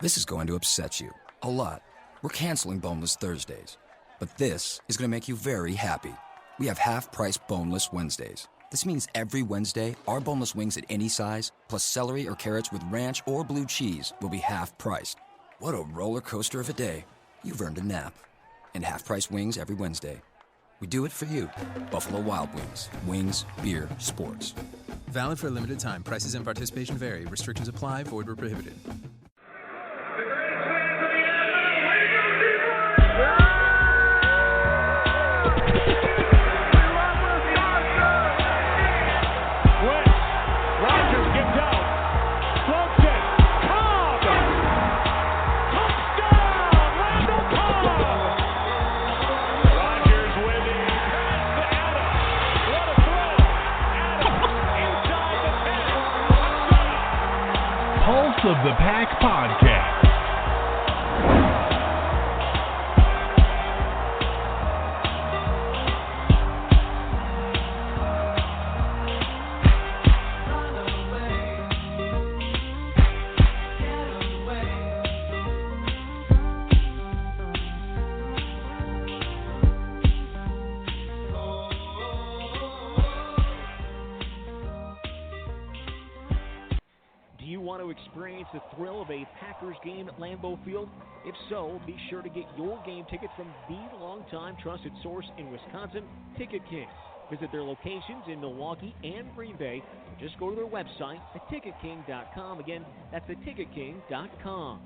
This is going to upset you a lot. We're canceling Boneless Thursdays. But this is going to make you very happy. We have half-price Boneless Wednesdays. This means every Wednesday, our boneless wings at any size, plus celery or carrots with ranch or blue cheese, will be half-priced. What a roller coaster of a day. You've earned a nap. And half-price wings every Wednesday. We do it for you. Buffalo Wild Wings. Wings, beer, sports. Valid for a limited time. Prices and participation vary. Restrictions apply. Void where prohibited. Of the Pack Podcast. Experience the thrill of a Packers game at Lambeau Field? If so, be sure to get your game tickets from the longtime trusted source in Wisconsin, Ticket King. Visit their locations in Milwaukee and Green Bay, or just go to their website at ticketking.com. Again, that's at ticketking.com.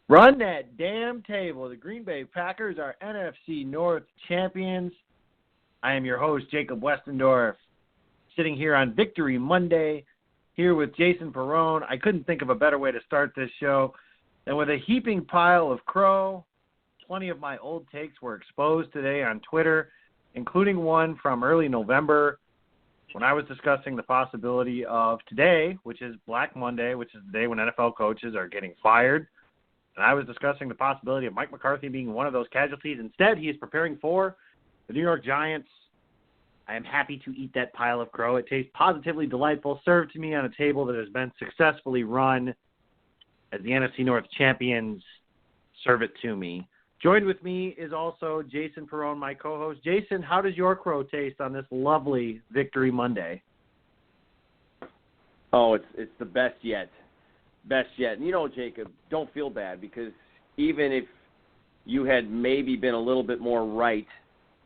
Run that damn table. The Green Bay Packers are NFC North champions. I am your host, Jacob Westendorf, sitting here on Victory Monday, here with Jason Perrone. I couldn't think of a better way to start this show than with a heaping pile of crow. Plenty of my old takes were exposed today on Twitter, including one from early November when I was discussing the possibility of today, which is Black Monday, which is the day when NFL coaches are getting fired. And I was discussing the possibility of Mike McCarthy being one of those casualties. Instead, he is preparing for the New York Giants. I am happy to eat that pile of crow. It tastes positively delightful, served to me on a table that has been successfully run as the NFC North champions serve it to me. Joined with me is also Jason Perrone, my co-host. Jason, how does your crow taste on this lovely Victory Monday? Oh, it's the best yet. Best yet. And you know, Jacob, don't feel bad, because even if you had maybe been a little bit more right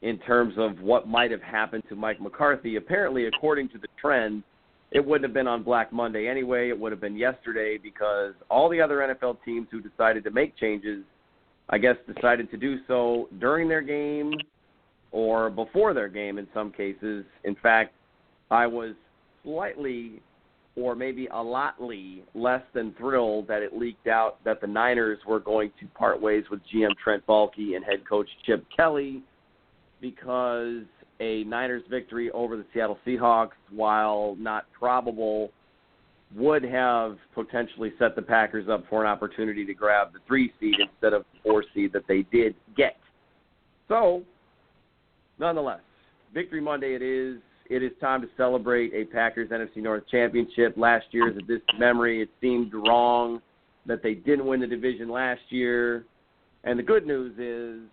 in terms of what might have happened to Mike McCarthy, apparently, according to the trend, it wouldn't have been on Black Monday anyway. It would have been yesterday, because all the other NFL teams who decided to make changes, I guess, decided to do so during their game or before their game in some cases. In fact, I was slightly or maybe a lotly less than thrilled that it leaked out that the Niners were going to part ways with GM Trent Baalke and head coach Chip Kelly, because a Niners victory over the Seattle Seahawks, while not probable, would have potentially set the Packers up for an opportunity to grab the 3 seed instead of the 4 seed that they did get. So, nonetheless, Victory Monday it is. It is time to celebrate a Packers NFC North championship. Last year is a distant memory. It seemed wrong that they didn't win the division last year. And the good news is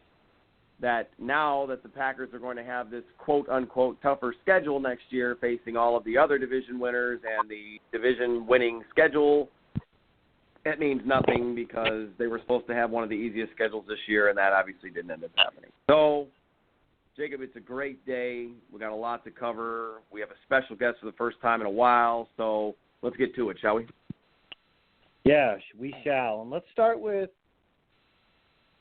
that now that the Packers are going to have this quote-unquote tougher schedule next year, facing all of the other division winners and the division-winning schedule, it means nothing, because they were supposed to have one of the easiest schedules this year, and that obviously didn't end up happening. So, Jacob, it's a great day. We got a lot to cover. We have a special guest for the first time in a while, so let's get to it, shall we? Yeah, we shall. And let's start with,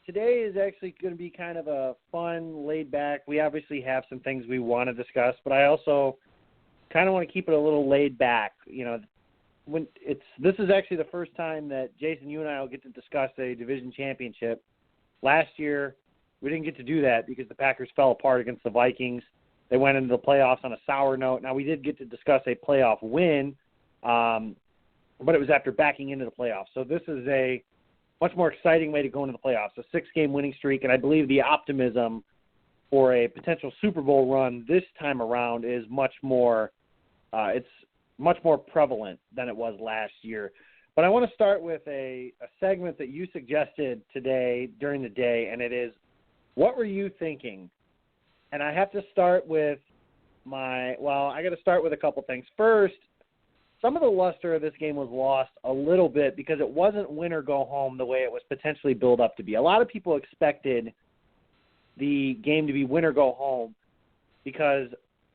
today is actually going to be kind of a fun, laid-back. We obviously have some things we want to discuss, but I also kind of want to keep it a little laid back. You know, this is actually the first time that, Jason, you and I will get to discuss a division championship. Last year, we didn't get to do that because the Packers fell apart against the Vikings. They went into the playoffs on a sour note. Now, we did get to discuss a playoff win, but it was after backing into the playoffs. So this is a much more exciting way to go into the playoffs, a 6-game winning streak, and I believe the optimism for a potential Super Bowl run this time around is much more it's much more prevalent than it was last year. But I want to start with a segment that you suggested today during the day, and it is, what were you thinking? And I have to start with I got to start with a couple things. First, some of the luster of this game was lost a little bit because it wasn't win or go home the way it was potentially built up to be. A lot of people expected the game to be win or go home because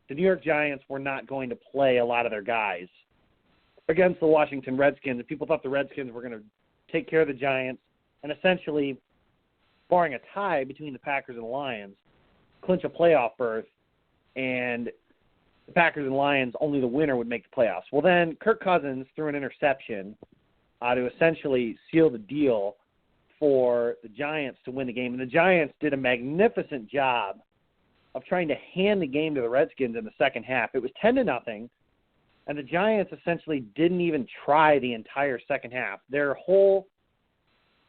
the New York Giants were not going to play a lot of their guys against the Washington Redskins. And people thought the Redskins were going to take care of the Giants and essentially, barring a tie between the Packers and the Lions, clinch a playoff berth, and the Packers and Lions, only the winner would make the playoffs. Well, then Kirk Cousins threw an interception to essentially seal the deal for the Giants to win the game. And the Giants did a magnificent job of trying to hand the game to the Redskins in the second half. It was 10-0, and the Giants essentially didn't even try the entire second half. Their whole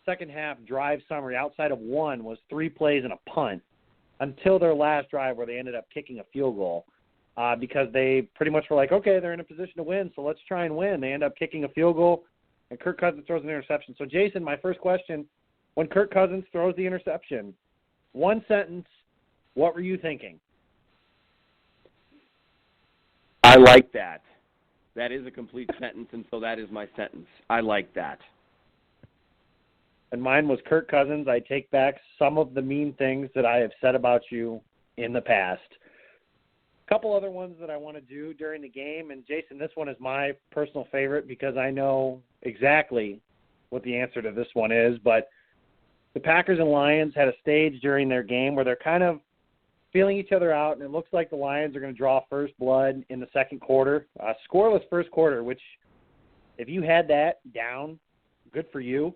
second half drive summary outside of one was 3 plays and a punt until their last drive where they ended up kicking a field goal because they pretty much were like, okay, they're in a position to win, so let's try and win. They end up kicking a field goal, and Kirk Cousins throws an interception. So, Jason, my first question, when Kirk Cousins throws the interception, one sentence, what were you thinking? I like that. That is a complete sentence, and so that is my sentence. I like that. And mine was Kirk Cousins. I take back some of the mean things that I have said about you in the past. A couple other ones that I want to do during the game, and Jason, this one is my personal favorite because I know exactly what the answer to this one is, but the Packers and Lions had a stage during their game where they're kind of feeling each other out, and it looks like the Lions are going to draw first blood in the second quarter. Scoreless first quarter, which if you had that down, good for you.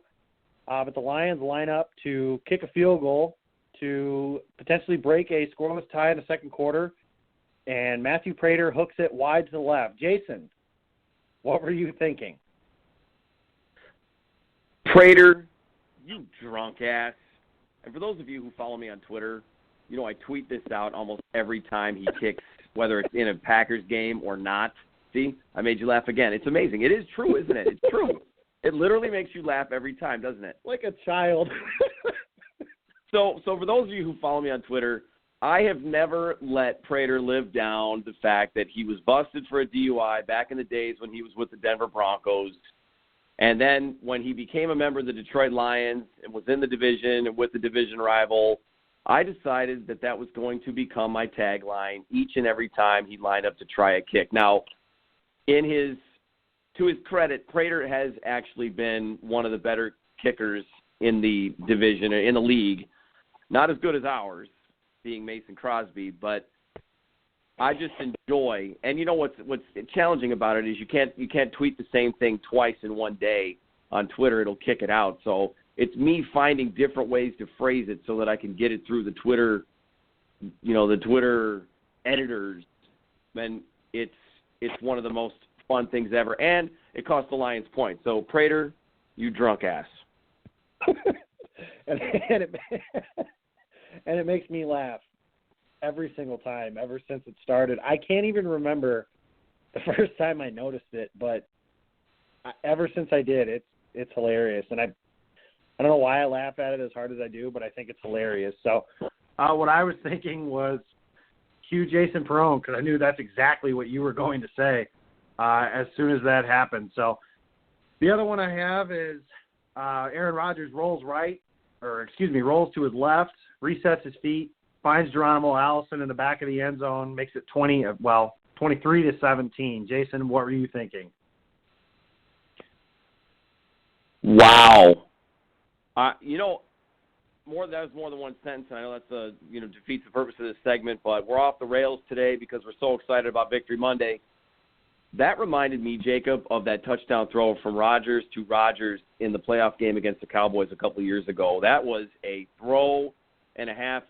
But the Lions line up to kick a field goal to potentially break a scoreless tie in the second quarter, and Matthew Prater hooks it wide to the left. Jason, what were you thinking? Prater, you drunk ass. And for those of you who follow me on Twitter, you know I tweet this out almost every time he kicks, whether it's in a Packers game or not. See, I made you laugh again. It's amazing. It is true, isn't it? It's true. It literally makes you laugh every time, doesn't it? Like a child. So for those of you who follow me on Twitter, I have never let Prater live down the fact that he was busted for a DUI back in the days when he was with the Denver Broncos. And then when he became a member of the Detroit Lions and was in the division and with the division rival, I decided that was going to become my tagline each and every time he lined up to try a kick. Now, to his credit, Prater has actually been one of the better kickers in the division, in the league. Not as good as ours, being Mason Crosby, but I just enjoy. And you know what's challenging about it is you can't tweet the same thing twice in one day on Twitter. It'll kick it out. So it's me finding different ways to phrase it so that I can get it through the Twitter editors. And it's one of the most fun things ever, and it cost the Lions points. So, Prater, you drunk ass. and it makes me laugh every single time, ever since it started. I can't even remember the first time I noticed it, but ever since I did, it's hilarious. And I don't know why I laugh at it as hard as I do, but I think it's hilarious. So what I was thinking was cue Jason Perrone, because I knew that's exactly what you were going to say as soon as that happened. So the other one I have is Aaron Rodgers rolls to his left, resets his feet, finds Geronimo Allison in the back of the end zone, makes it 23-17. Jason, what were you thinking? Wow. That was more than one sentence. I know that's defeats the purpose of this segment, but we're off the rails today because we're so excited about Victory Monday. That reminded me, Jacob, of that touchdown throw from Rodgers to Rodgers in the playoff game against the Cowboys a couple of years ago. That was a throw and a half.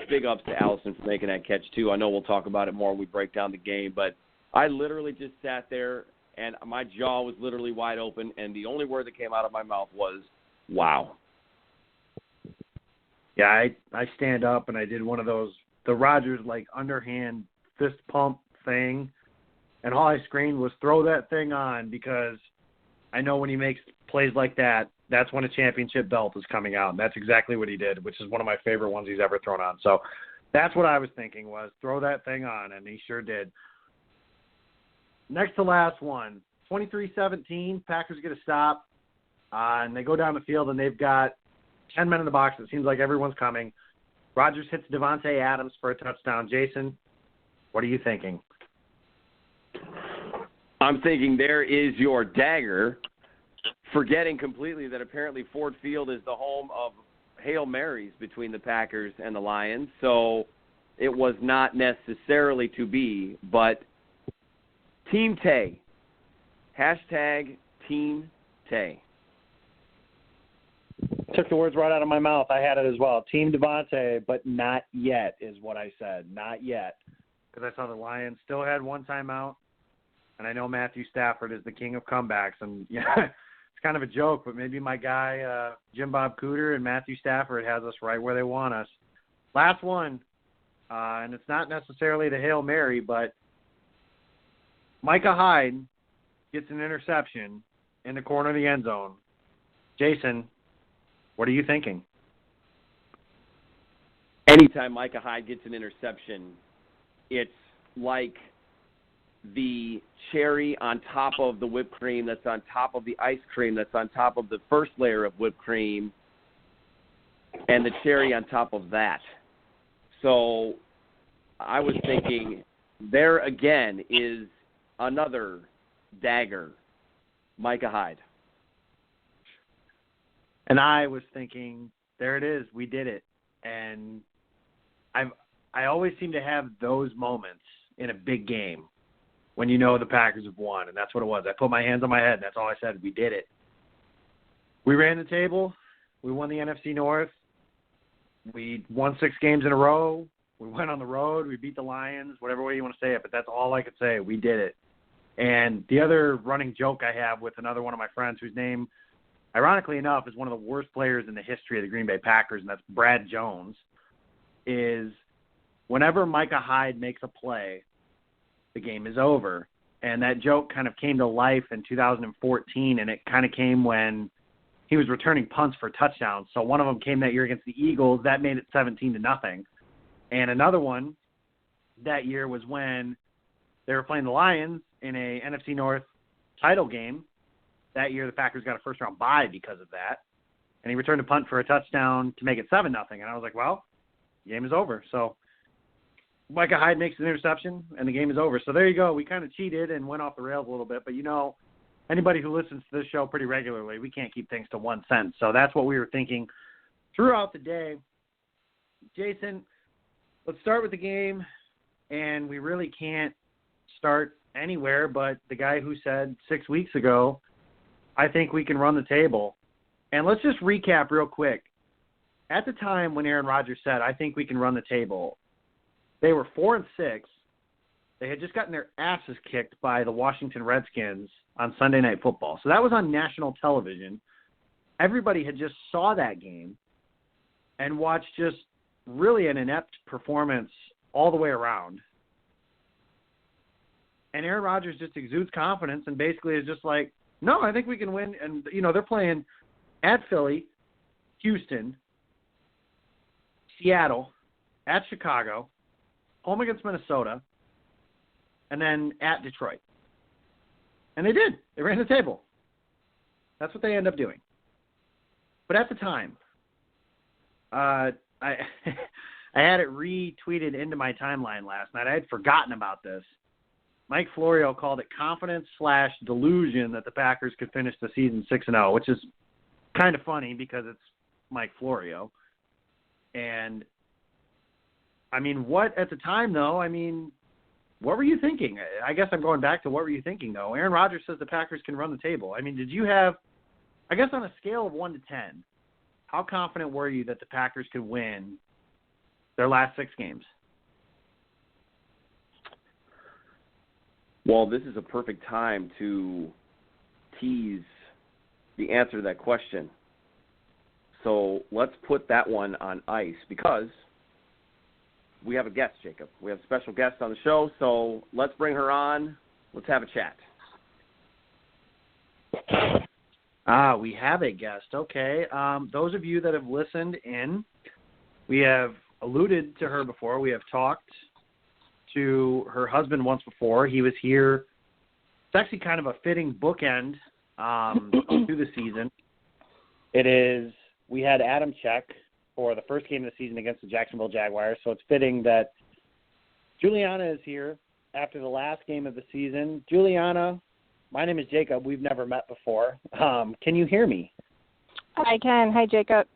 Big ups to Allison for making that catch, too. I know we'll talk about it more when we break down the game, but I literally just sat there, and my jaw was literally wide open, and the only word that came out of my mouth was, wow. Yeah, I stand up, and I did one of those, the Rodgers, underhand fist pump thing. And all I screamed was, throw that thing on, because I know when he makes plays like that, that's when a championship belt is coming out. And that's exactly what he did, which is one of my favorite ones he's ever thrown on. So that's what I was thinking, was throw that thing on, and he sure did. Next to last one, 23-17, Packers get a stop, and they go down the field, and they've got 10 men in the box. It seems like everyone's coming. Rodgers hits Devontae Adams for a touchdown. Jason, what are you thinking? I'm thinking there is your dagger, forgetting completely that apparently Ford Field is the home of Hail Marys between the Packers and the Lions, so it was not necessarily to be, but Team Tay. Hashtag Team Tay. Took the words right out of my mouth. I had it as well. Team Devontae, but not yet is what I said. Not yet. Because I saw the Lions still had one timeout, and I know Matthew Stafford is the king of comebacks. And yeah, it's kind of a joke, but maybe my guy Jim Bob Cooter and Matthew Stafford has us right where they want us. Last one, and it's not necessarily the Hail Mary, but Micah Hyde gets an interception in the corner of the end zone. Jason, what are you thinking? Anytime Micah Hyde gets an interception, it's like the cherry on top of the whipped cream that's on top of the ice cream that's on top of the first layer of whipped cream and the cherry on top of that. So I was thinking there again is another dagger, Micah Hyde. And I was thinking, there it is, we did it. And I always seem to have those moments in a big game when you know the Packers have won, and that's what it was. I put my hands on my head, and that's all I said. We did it. We ran the table. We won the NFC North. We won 6 games in a row. We went on the road. We beat the Lions, whatever way you want to say it, but that's all I could say. We did it. And the other running joke I have with another one of my friends whose name, ironically enough, is one of the worst players in the history of the Green Bay Packers, and that's Brad Jones, is whenever Micah Hyde makes a play, the game is over. And that joke kind of came to life in 2014, and it kind of came when he was returning punts for touchdowns. So one of them came that year against the Eagles. That made it 17-0. And another one that year was when they were playing the Lions in a NFC North title game. That year the Packers got a first-round bye because of that. And he returned a punt for a touchdown to make it 7-0. And I was like, well, the game is over. So Micah Hyde makes an interception, and the game is over. So there you go. We kind of cheated and went off the rails a little bit. But, you know, anybody who listens to this show pretty regularly, we can't keep things to one sentence. So that's what we were thinking throughout the day. Jason, let's start with the game, and we really can't start anywhere but the guy who said 6 weeks ago, I think we can run the table. And let's just recap real quick. At the time when Aaron Rodgers said, I think we can run the table, they were 4-6. They had just gotten their asses kicked by the Washington Redskins on Sunday Night Football. So that was on national television. Everybody had just saw that game and watched just really an inept performance all the way around. And Aaron Rodgers just exudes confidence and basically is just like, no, I think we can win. And, you know, they're playing at Philly, Houston, Seattle, at Chicago, home against Minnesota, and then at Detroit. And they did. They ran the table. That's what they end up doing. But at the time, I had it retweeted into my timeline last night. I had forgotten about this. Mike Florio called it confidence/delusion that the Packers could finish the season 6-0, which is kind of funny because it's Mike Florio. And, I mean, what at the time, though, I mean, what were you thinking? I guess I'm going back to what were you thinking, though? Aaron Rodgers says the Packers can run the table. I mean, did you have, I guess on a scale of 1 to 10, how confident were you that the Packers could win their last 6 games? Well, this is a perfect time to tease the answer to that question. So let's put that one on ice because we have a guest, Jacob. We have a special guest on the show, so let's bring her on. Let's have a chat. We have a guest. Okay. Those of you that have listened in, we have alluded to her before. We have talked to her husband once before. He was here. It's actually kind of a fitting bookend to the season. We had Adam check for the first game of the season against the Jacksonville Jaguars, so it's fitting that Juliana is here after the last game of the season. Juliana, my name is Jacob. We've never met before. Can you hear me? I can. Hi, Jacob.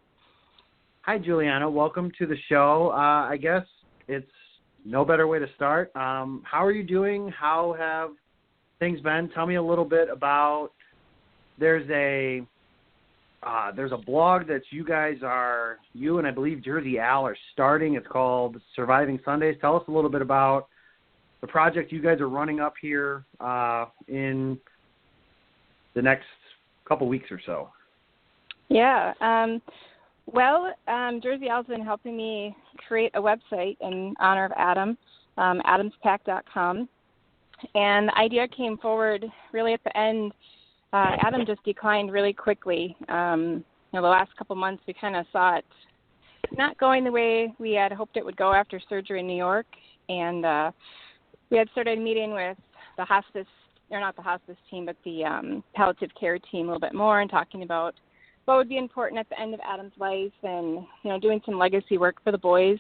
Hi, Juliana. Welcome to the show. I guess it's no better way to start. How are you doing? How have things been? Tell me a little bit about. There's a blog that you and I believe Jersey Al are starting. It's called Surviving Sundays. Tell us a little bit about the project you guys are running up here in the next couple weeks or so. Yeah. Jersey Al's been helping me create a website in honor of Adam, adamspack.com. And the idea came forward really at the end. Adam just declined really quickly. The last couple months we kind of saw it not going the way we had hoped it would go after surgery in New York. And we had started meeting with the hospice, or not the hospice team, but the palliative care team a little bit more and talking about what would be important at the end of Adam's life and, doing some legacy work for the boys.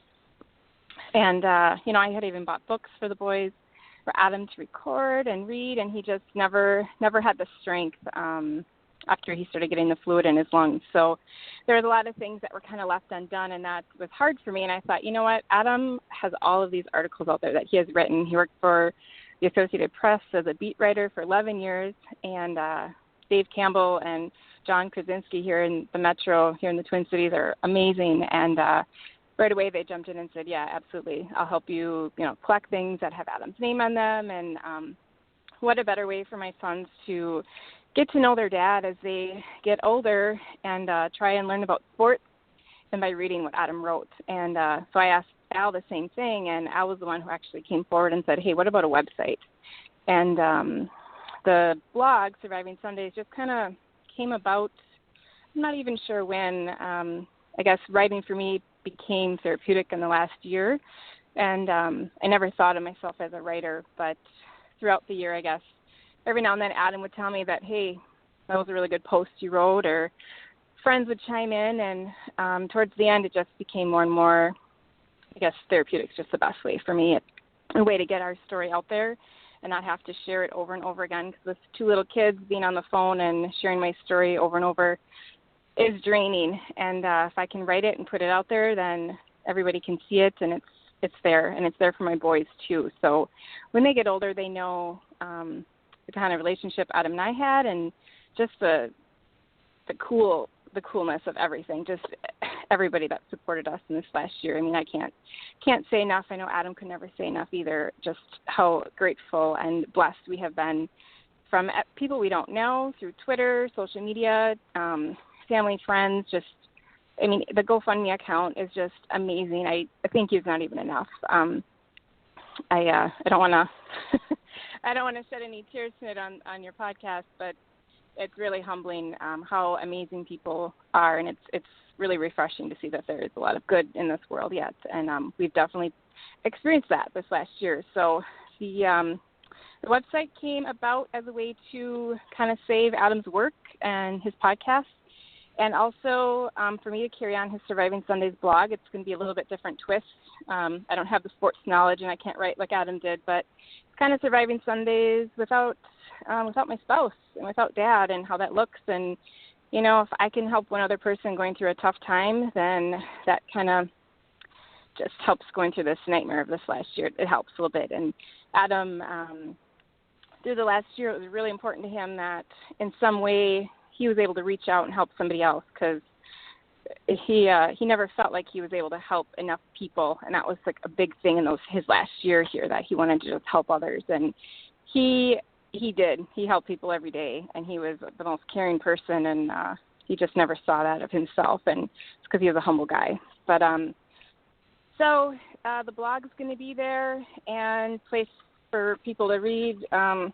And, I had even bought books for the boys for Adam to record and read, and he just never had the strength after he started getting the fluid in his lungs. So there was a lot of things that were kind of left undone, and that was hard for me. And I thought, you know what, Adam has all of these articles out there that he has written. He worked for the Associated Press as a beat writer for 11 years, and Dave Campbell and John Krasinski here in the Metro, here in the Twin Cities, are amazing. And right away they jumped in and said, yeah, absolutely, I'll help you, collect things that have Adam's name on them. And what a better way for my sons to get to know their dad as they get older and try and learn about sports than by reading what Adam wrote. And so I asked Al the same thing, and Al was the one who actually came forward and said, hey, what about a website? And the blog, Surviving Sundays, just kind of came about. I'm not even sure when. I guess writing for me became therapeutic in the last year, and I never thought of myself as a writer, but throughout the year, I guess, every now and then Adam would tell me that, hey, that was a really good post you wrote, or friends would chime in, and towards the end it just became more and more, I guess, therapeutic's just the best way for me, a way to get our story out there and not have to share it over and over again, because with two little kids, being on the phone and sharing my story over and over is draining. And if I can write it and put it out there, then everybody can see it, and it's there, and it's there for my boys too. So when they get older, they know the kind of relationship Adam and I had, and just the coolness of everything, just everybody that supported us in this last year. I mean, I can't say enough. I know Adam could never say enough either, just how grateful and blessed we have been from people we don't know, through Twitter, social media, family, friends. Just, I mean, the GoFundMe account is just amazing. I think it's not even enough. I don't want to I don't want to shed any tears tonight on your podcast, but it's really humbling how amazing people are, and it's really refreshing to see that there is a lot of good in this world yet, and we've definitely experienced that this last year. So the website came about as a way to kind of save Adam's work and his podcast, and also for me to carry on his Surviving Sundays blog. It's going to be a little bit different twist. I don't have the sports knowledge, and I can't write like Adam did, but it's kind of Surviving Sundays without my spouse and without Dad, and how that looks. And, if I can help one other person going through a tough time, then that kind of just helps going through this nightmare of this last year. It helps a little bit. And Adam, through the last year, it was really important to him that in some way he was able to reach out and help somebody else, because he never felt like he was able to help enough people, and that was like a big thing in his last year here, that he wanted to just help others. And he did. He helped people every day, and he was the most caring person, and he just never saw that of himself, and it's because he was a humble guy. But so the blog is going to be there, and place for people to read and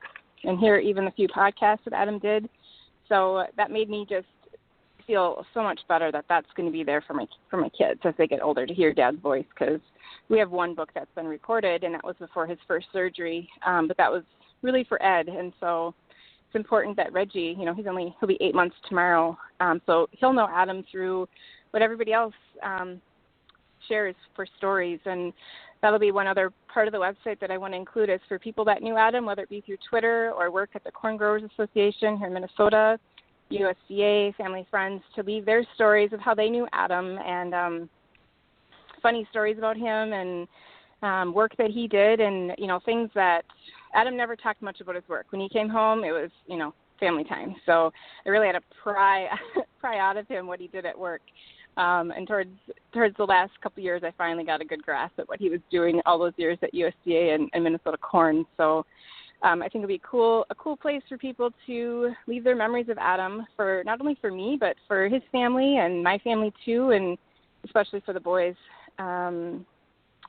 hear even the few podcasts that Adam did. So that made me just feel so much better that that's going to be there for my kids as they get older to hear Dad's voice, because we have one book that's been recorded, and that was before his first surgery, but that was really for Ed. And so it's important that Reggie, you know, he'll be 8 months tomorrow, so he'll know Adam through what everybody else shares for stories. And that'll be one other part of the website that I want to include is for people that knew Adam, whether it be through Twitter or work at the Corn Growers Association here in Minnesota, USDA, family, friends, to leave their stories of how they knew Adam and funny stories about him and work that he did, and, you know, things that Adam never talked much about his work. When he came home, it was, you know, family time. So I really had to pry out of him what he did at work. And towards the last couple of years, I finally got a good grasp at what he was doing all those years at USDA and Minnesota Corn. So I think it'd be a cool place for people to leave their memories of Adam, for not only for me, but for his family and my family too, and especially for the boys. And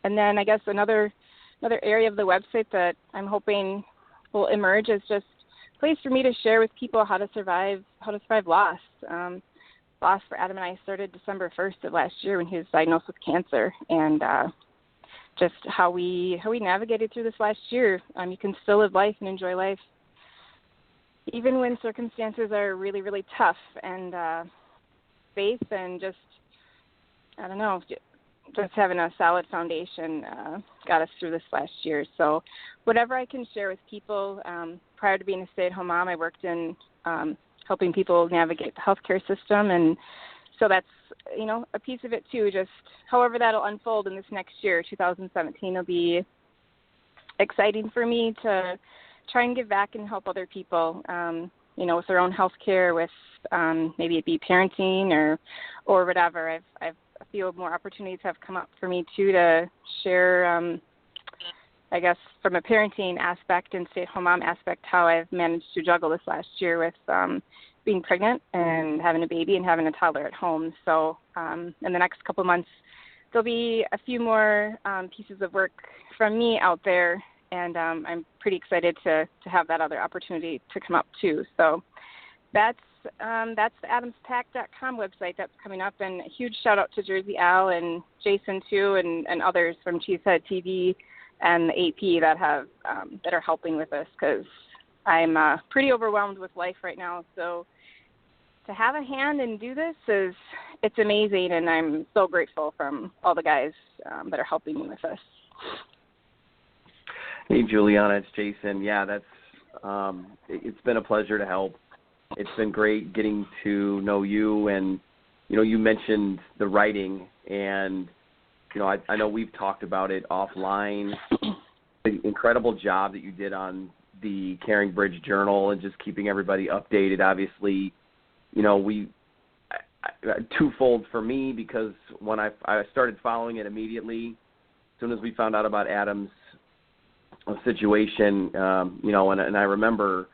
then I guess another area of the website that I'm hoping will emerge is just a place for me to share with people how to survive loss. Loss for Adam and I started December 1st of last year when he was diagnosed with cancer, and just how we navigated through this last year. You can still live life and enjoy life even when circumstances are really, really tough, and faith and just having a solid foundation got us through this last year. So whatever I can share with people. Prior to being a stay-at-home mom, I worked in helping people navigate the healthcare system, and so that's, you know, a piece of it too. Just however that'll unfold in this next year, 2017, will be exciting for me to try and give back and help other people, you know, with their own healthcare, with maybe it be parenting or whatever. I've a few more opportunities have come up for me too to share, I guess, from a parenting aspect and stay-at-home mom aspect, how I've managed to juggle this last year with being pregnant and having a baby and having a toddler at home. So in the next couple of months, there'll be a few more pieces of work from me out there, and I'm pretty excited to have that other opportunity to come up too. So that's the AdamsPack.com website that's coming up, and a huge shout out to Jersey Al and Jason too, and others from Cheesehead TV and the AP that are helping with this, because I'm pretty overwhelmed with life right now. So to have a hand and do this it's amazing, and I'm so grateful from all the guys that are helping me with this. Hey, Juliana, it's Jason. Yeah, that's it's been a pleasure to help. It's been great getting to know you, and, you know, you mentioned the writing, and, you know, I know we've talked about it offline, the incredible job that you did on the Caring Bridge Journal and just keeping everybody updated. Obviously, you know, twofold for me, because when I started following it immediately, as soon as we found out about Adam's situation, you know, and I remember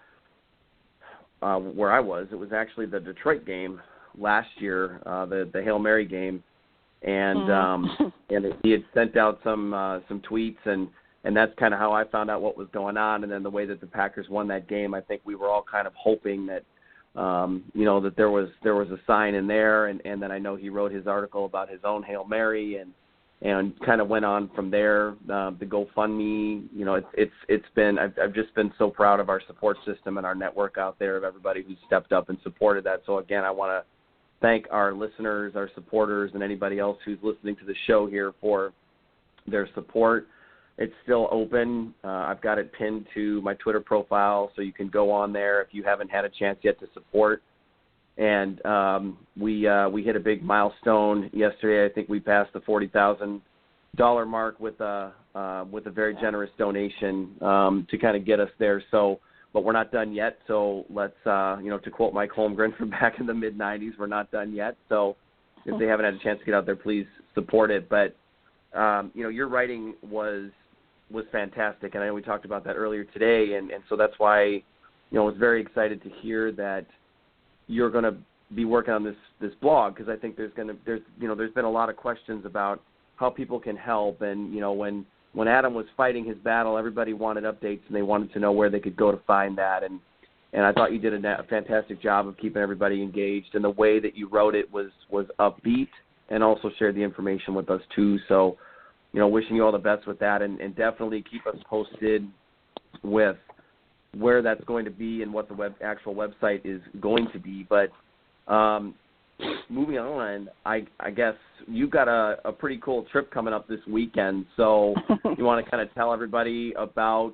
where I was. It was actually the Detroit game last year, the Hail Mary game, and he had sent out some tweets, and that's kind of how I found out what was going on. And then the way that the Packers won that game, I think we were all kind of hoping that you know, that there was a sign in there, and then I know he wrote his article about his own Hail Mary, and kind of went on from there. The GoFundMe, you know, it's been, I've just been so proud of our support system and our network out there, of everybody who stepped up and supported that. So again, I want to thank our listeners, our supporters, and anybody else who's listening to the show here for their support. It's still open. I've got it pinned to my Twitter profile, so you can go on there if you haven't had a chance yet to support. And we hit a big milestone yesterday. I think we passed the $40,000 mark with a very generous donation to kind of get us there. So, but we're not done yet. So let's, you know, to quote Mike Holmgren from back in the mid-'90s, we're not done yet. So if they haven't had a chance to get out there, please support it. But you know, your writing was fantastic, and I know we talked about that earlier today, and so that's why, you know, I was very excited to hear that you're going to be working on this blog, because I think there's been a lot of questions about how people can help, and, you know, when when Adam was fighting his battle, everybody wanted updates and they wanted to know where they could go to find that. And I thought you did a fantastic job of keeping everybody engaged. And the way that you wrote it was upbeat and also shared the information with us too. So, wishing you all the best with that, and definitely keep us posted with where that's going to be and what the actual website is going to be. But moving on, I guess you've got a pretty cool trip coming up this weekend. So you want to kind of tell everybody about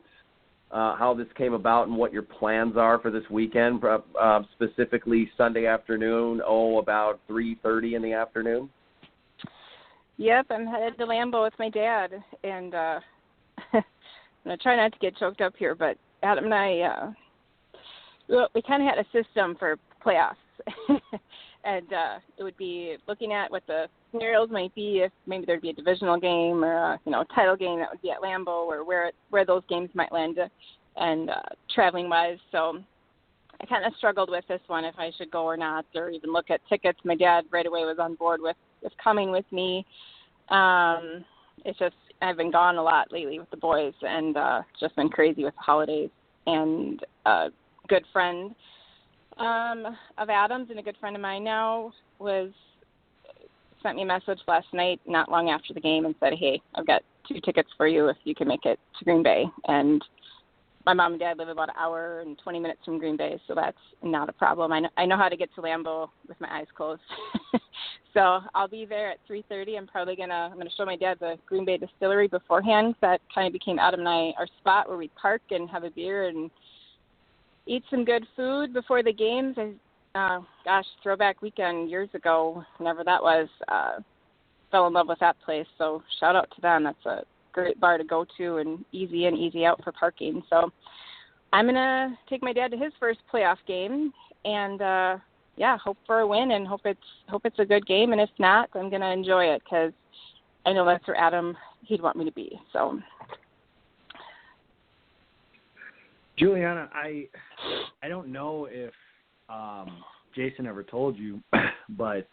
how this came about and what your plans are for this weekend, specifically Sunday afternoon, about 3:30 in the afternoon? Yep, I'm headed to Lambeau with my dad, and I'm going to try not to get choked up here, but Adam and I, we kind of had a system for playoffs, and it would be looking at what the scenarios might be if maybe there'd be a divisional game or a title game that would be at Lambeau, or where those games might land, and traveling-wise. So I kind of struggled with this one, if I should go or not, or even look at tickets. My dad right away was on board with coming with me. It's just I've been gone a lot lately with the boys, and it's just been crazy with the holidays. And a good friend of Adam's and a good friend of mine now sent me a message last night, not long after the game, and said, "Hey, I've got 2 tickets for you if you can make it to Green Bay." And my mom and dad live about an hour and 20 minutes from Green Bay, so that's not a problem. I know how to get to Lambeau with my eyes closed. So I'll be there at 3:30. I'm going to show my dad the Green Bay Distillery beforehand. That kind of became Adam and I our spot where we park and have a beer and eat some good food before the games. Throwback weekend years ago, whenever that was, fell in love with that place. So shout out to them. That's a great bar to go to and easy in, easy out for parking. So I'm going to take my dad to his first playoff game and, hope for a win and hope it's a good game. And if not, I'm going to enjoy it because I know that's where Adam, he'd want me to be. So, Juliana, I don't know if Jason ever told you, but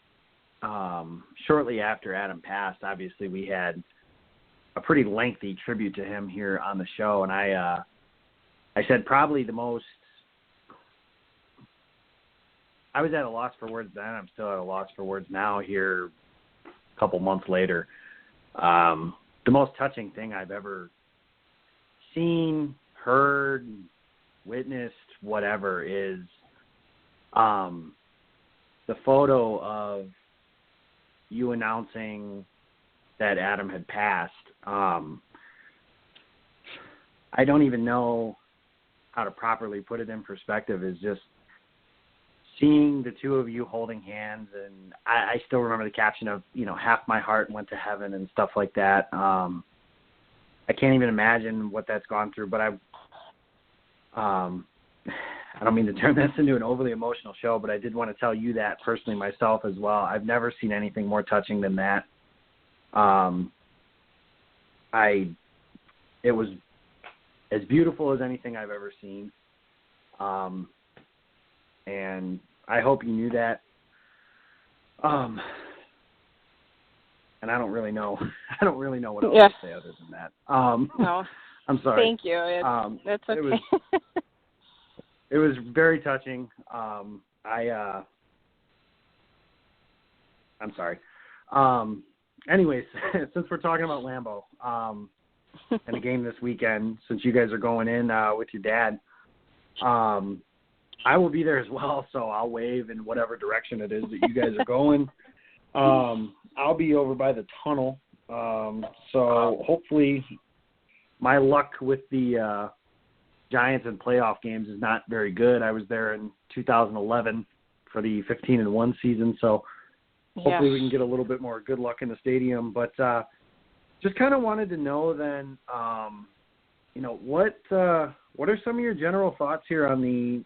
shortly after Adam passed, obviously we had a pretty lengthy tribute to him here on the show, and I said probably the most. I was at a loss for words then. I'm still at a loss for words now. Here, a couple months later, the most touching thing I've ever seen, heard, witnessed, whatever, is the photo of you announcing that Adam had passed. I don't even know how to properly put it in perspective. Is just seeing the two of you holding hands, and I still remember the caption of, half my heart went to heaven and stuff like that. I can't even imagine what that's gone through, but I don't mean to turn this into an overly emotional show, but I did want to tell you that personally myself as well. I've never seen anything more touching than that. It was as beautiful as anything I've ever seen. And I hope you knew that. And I don't really know what else to say other than that. No. I'm sorry. Thank you. That's okay. It was very touching. I'm sorry. Anyways, since we're talking about Lambeau and a game this weekend, since you guys are going in with your dad, I will be there as well, so I'll wave in whatever direction it is that you guys are going. I'll be over by the tunnel, so hopefully my luck with the Giants and playoff games is not very good. I was there in 2011 for the 15-1 season, so hopefully we can get a little bit more good luck in the stadium. But just kind of wanted to know then, what are some of your general thoughts here on the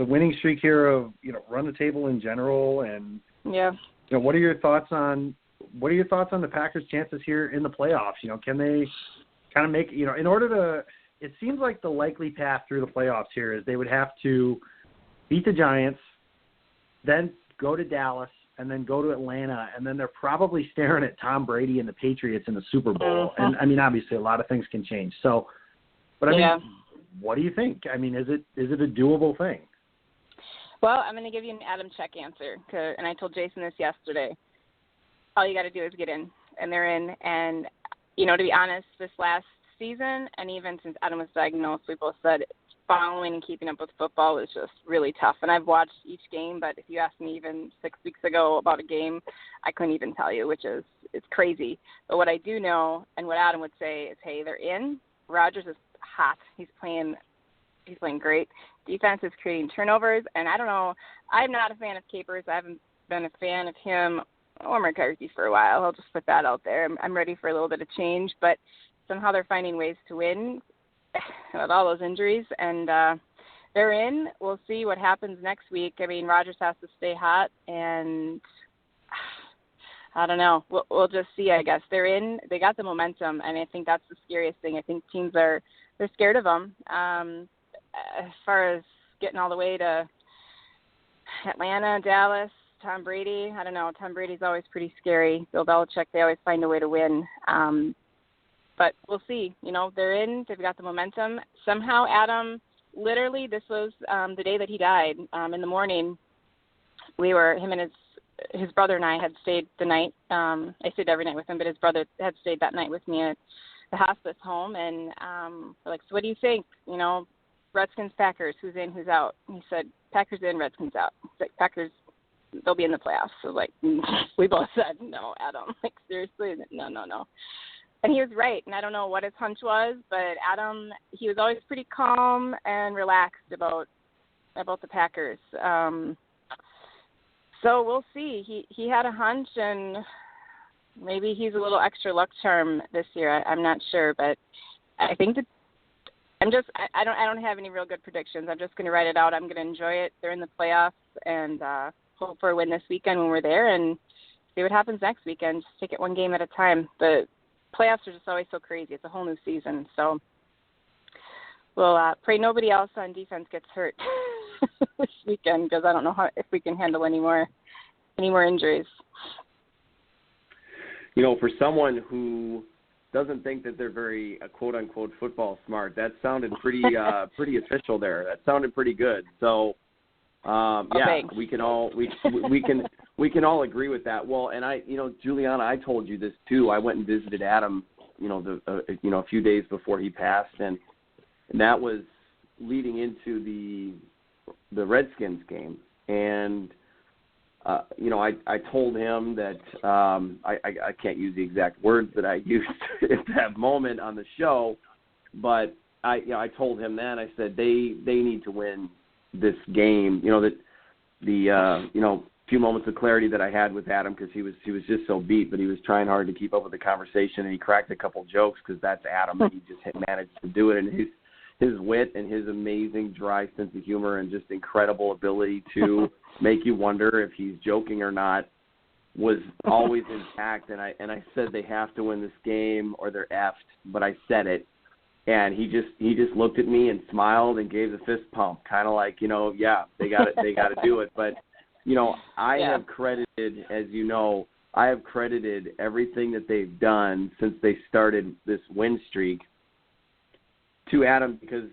winning streak here of run the table in general, and what are your thoughts on the Packers' chances here in the playoffs? Can they kind of make in order to? It seems like the likely path through the playoffs here is they would have to beat the Giants, then go to Dallas, and then go to Atlanta, and then they're probably staring at Tom Brady and the Patriots in the Super Bowl. And, I mean, obviously a lot of things can change. So, but I mean, what do you think? I mean, is it a doable thing? Well, I'm going to give you an Adam check answer, and I told Jason this yesterday. All you got to do is get in, and they're in. And, you know, to be honest, this last season, and even since Adam was diagnosed, we both said following and keeping up with football was just really tough. And I've watched each game, but if you asked me even 6 weeks ago about a game, I couldn't even tell you, it's crazy. But what I do know, and what Adam would say is, hey, they're in. Rodgers is hot. He's playing great. Defense is creating turnovers, and I don't know. I'm not a fan of Capers. I haven't been a fan of him or McCarthy for a while. I'll just put that out there. I'm ready for a little bit of change, but somehow they're finding ways to win with all those injuries, and they're in. We'll see what happens next week. I mean, Rodgers has to stay hot, and I don't know. We'll just see, I guess. They're in. They got the momentum, and I think that's the scariest thing. I think teams they're scared of them. As far as getting all the way to Atlanta, Dallas, Tom Brady, I don't know. Tom Brady's always pretty scary. Bill Belichick, they always find a way to win. But we'll see. You know, they're in. They've got the momentum. Somehow, Adam, literally, this was the day that he died. In the morning, him and his brother and I had stayed the night. I stayed every night with him, but his brother had stayed that night with me at the hospice home. And we're like, so what do you think? You know, Redskins, Packers, who's in, who's out? And he said, Packers in, Redskins out. He's like, Packers, they'll be in the playoffs. So, like, we both said, no, Adam. Like, seriously? No. And he was right, and I don't know what his hunch was, but Adam, he was always pretty calm and relaxed about the Packers. So we'll see. He had a hunch, and maybe he's a little extra luck charm this year. I'm not sure, but I think that I don't have any real good predictions. I'm just going to write it out. I'm going to enjoy it. They're in the playoffs, and hope for a win this weekend when we're there, and see what happens next weekend. Just take it one game at a time. The playoffs are just always so crazy. It's a whole new season. So we'll pray nobody else on defense gets hurt this weekend, because I don't know if we can handle any more injuries. You know, for someone who doesn't think that they're very quote unquote football smart, that sounded pretty official there. That sounded pretty good. So thanks. we can all agree with that. Well, and Juliana, I told you this too. I went and visited Adam, a few days before he passed, and that was leading into the Redskins game. And I told him that I can't use the exact words that I used at that moment on the show, but I told him that. I said they need to win this game. Few moments of clarity that I had with Adam, because he was just so beat, but he was trying hard to keep up with the conversation, and he cracked a couple jokes because that's Adam, and he just managed to do it. And his wit and his amazing dry sense of humor and just incredible ability to make you wonder if he's joking or not was always intact. And I said they have to win this game or they're effed, but I said it. And he just looked at me and smiled and gave the fist pump, kind of like, they got to do it. But I have credited, as you know, everything that they've done since they started this win streak to Adam, because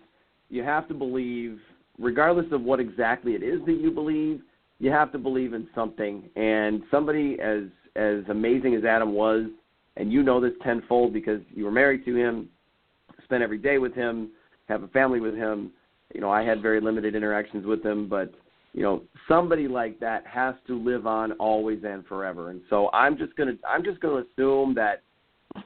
you have to believe, regardless of what exactly it is that you believe, you have to believe in something. And somebody as amazing as Adam was, and you know this tenfold because you were married to him, spent every day with him, have a family with him. I had very limited interactions with him, but somebody like that has to live on always and forever. And so I'm just gonna assume that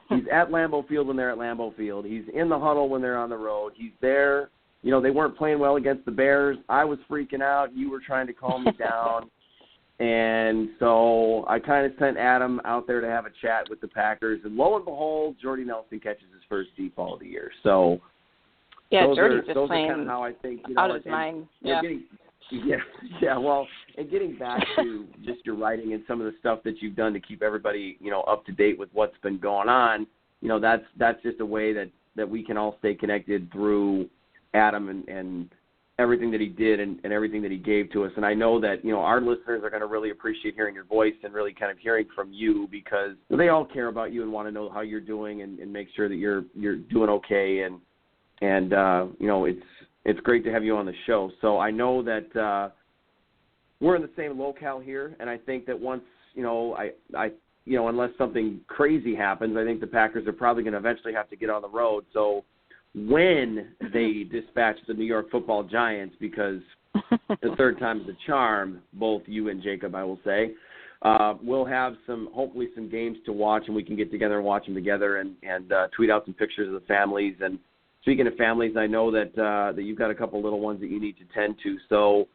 he's at Lambeau Field when they're at Lambeau Field. He's in the huddle when they're on the road. He's there. They weren't playing well against the Bears. I was freaking out. You were trying to calm me down. And so I kind of sent Adam out there to have a chat with the Packers. And lo and behold, Jordy Nelson catches his first deep ball of the year. So Jordy's just those playing are kind of how I think. out of his mind. Yeah. Well, and getting back to just your writing and some of the stuff that you've done to keep everybody, up to date with what's been going on, that's just a way that we can all stay connected through Adam and everything that he did and everything that he gave to us. And I know that, our listeners are going to really appreciate hearing your voice and really kind of hearing from you, because they all care about you and want to know how you're doing and make sure that you're doing okay. And it's great to have you on the show. So I know that we're in the same locale here, and I think that once, unless something crazy happens, I think the Packers are probably going to eventually have to get on the road. So when they dispatch the New York Football Giants, because the third time's the charm, both you and Jacob, I will say, we'll have hopefully some games to watch, and we can get together and watch them together and tweet out some pictures of the families. And speaking of families, I know that you've got a couple little ones that you need to tend to. So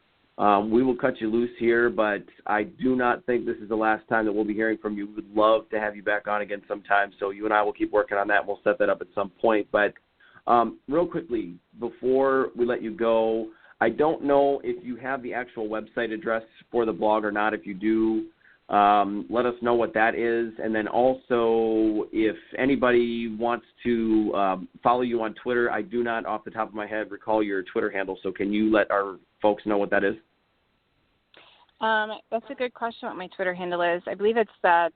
we will cut you loose here, but I do not think this is the last time that we'll be hearing from you. We would love to have you back on again sometime, so you and I will keep working on that, and we'll set that up at some point. But real quickly, before we let you go, I don't know if you have the actual website address for the blog or not. If you do, let us know what that is. And then also, if anybody wants to follow you on Twitter, I do not, off the top of my head, recall your Twitter handle. So can you let our folks know what that is? That's a good question what my Twitter handle is. I believe it's, I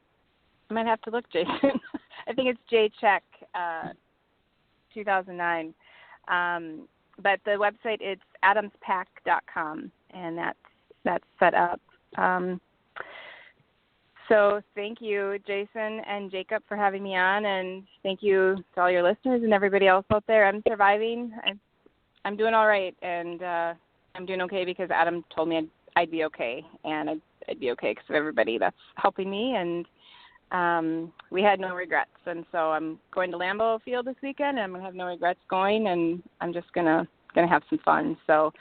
might have to look, Jason. I think it's jcheck 2009. But the website, it's adamspack.com, and that's set up. So thank you, Jason and Jacob, for having me on, and thank you to all your listeners and everybody else out there. I'm surviving. I'm doing all right, and I'm doing okay because Adam told me I'd be okay, and I'd be okay because of everybody that's helping me, and we had no regrets. And so I'm going to Lambeau Field this weekend, and I'm going to have no regrets going, and I'm just gonna have some fun. So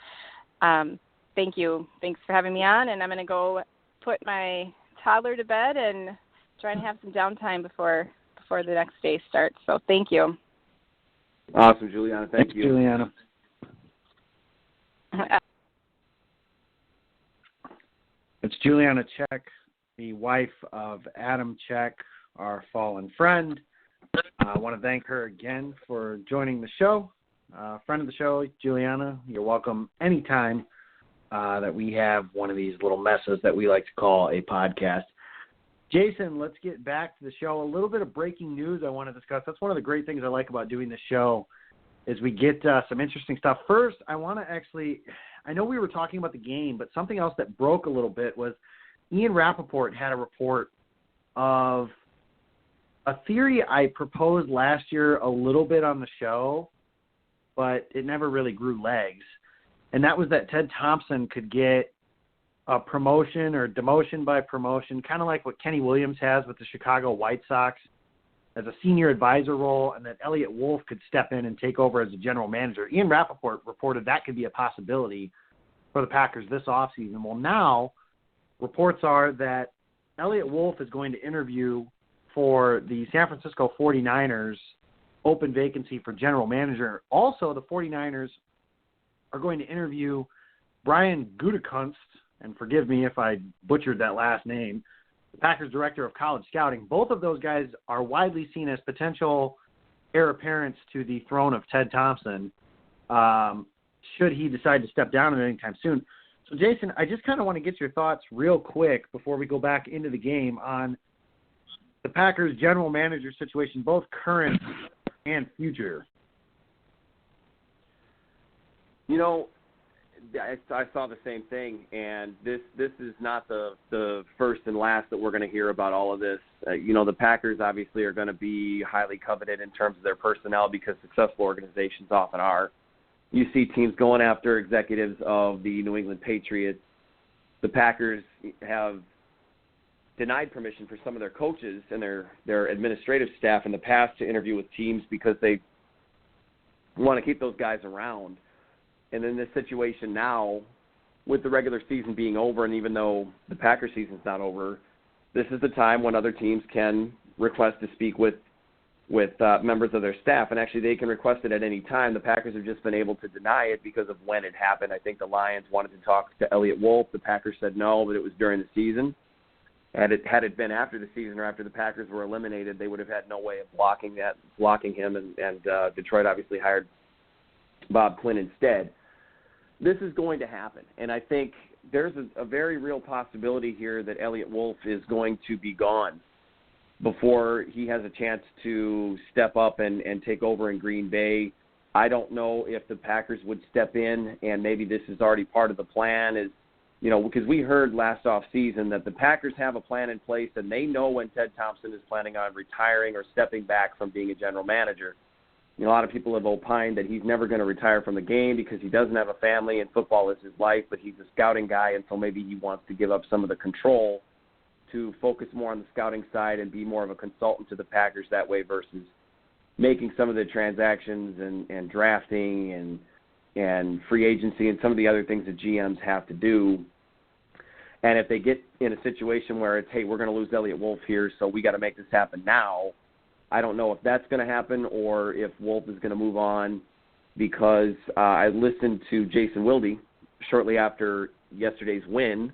thank you. Thanks for having me on, and I'm going to go put my toddler to bed and try and have some downtime before the next day starts. So thank you. Awesome, Juliana. Thank you. Juliana. It's Juliana Check, the wife of Adam Check, our fallen friend. I want to thank her again for joining the show. Friend of the show, Juliana, you're welcome anytime that we have one of these little messes that we like to call a podcast. Jason, let's get back to the show. A little bit of breaking news I want to discuss. That's one of the great things I like about doing this show is we get some interesting stuff. First, I want to I know we were talking about the game, but something else that broke a little bit was Ian Rappaport had a report of a theory I proposed last year a little bit on the show, but it never really grew legs. And that was that Ted Thompson could get a promotion or demotion by promotion, kind of like what Kenny Williams has with the Chicago White Sox as a senior advisor role, and that Elliott Wolf could step in and take over as a general manager. Ian Rappaport reported that could be a possibility for the Packers this offseason. Well, now reports are that Elliott Wolf is going to interview for the San Francisco 49ers open vacancy for general manager. Also, the 49ers are going to interview Brian Gutekunst, and forgive me if I butchered that last name, the Packers director of college scouting. Both of those guys are widely seen as potential heir apparents to the throne of Ted Thompson, should he decide to step down at any time soon. So, Jason, I just kind of want to get your thoughts real quick before we go back into the game on the Packers general manager situation, both current and future. You know, I saw the same thing, and this is not the first and last that we're going to hear about all of this. The Packers obviously are going to be highly coveted in terms of their personnel because successful organizations often are. You see teams going after executives of the New England Patriots. The Packers have denied permission for some of their coaches and their administrative staff in the past to interview with teams because they want to keep those guys around. And in this situation now, with the regular season being over, and even though the Packers season's not over, this is the time when other teams can request to speak with members of their staff. And actually, they can request it at any time. The Packers have just been able to deny it because of when it happened. I think the Lions wanted to talk to Elliott Wolf. The Packers said no, but it was during the season. Had it been after the season or after the Packers were eliminated, they would have had no way of blocking him. And Detroit obviously hired Bob Quinn instead. this is going to happen. And I think there's a very real possibility here that Elliott Wolf is going to be gone before he has a chance to step up and take over in Green Bay. I don't know if the Packers would step in, and maybe this is already part of the plan, is, you know, because we heard last offseason that the Packers have a plan in place and they know when Ted Thompson is planning on retiring or stepping back from being a general manager. You know, a lot of people have opined that he's never going to retire from the game because he doesn't have a family and football is his life, but he's a scouting guy, and so maybe he wants to give up some of the control to focus more on the scouting side and be more of a consultant to the Packers that way versus making some of the transactions and drafting and free agency and some of the other things that GMs have to do. And if they get in a situation where it's, hey, we're going to lose Elliott Wolf here, so we got to make this happen now, I don't know if that's going to happen or if Wolf is going to move on, because I listened to Jason Wilde shortly after yesterday's win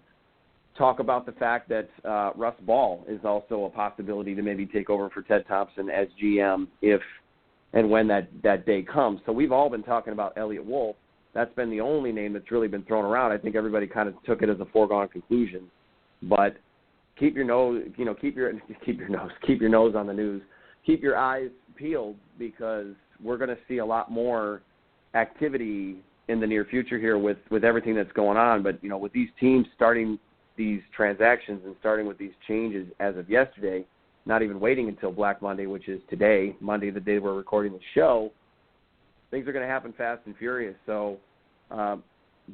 talk about the fact that Russ Ball is also a possibility to maybe take over for Ted Thompson as GM if and when that day comes. So we've all been talking about Elliott Wolf. That's been the only name that's really been thrown around. I think everybody kind of took it as a foregone conclusion. But keep your nose on the news. Keep your eyes peeled, because we're going to see a lot more activity in the near future here with everything that's going on. But, you know, with these teams starting these transactions and starting with these changes as of yesterday, not even waiting until Black Monday, which is today, Monday, the day we're recording the show, things are going to happen fast and furious. So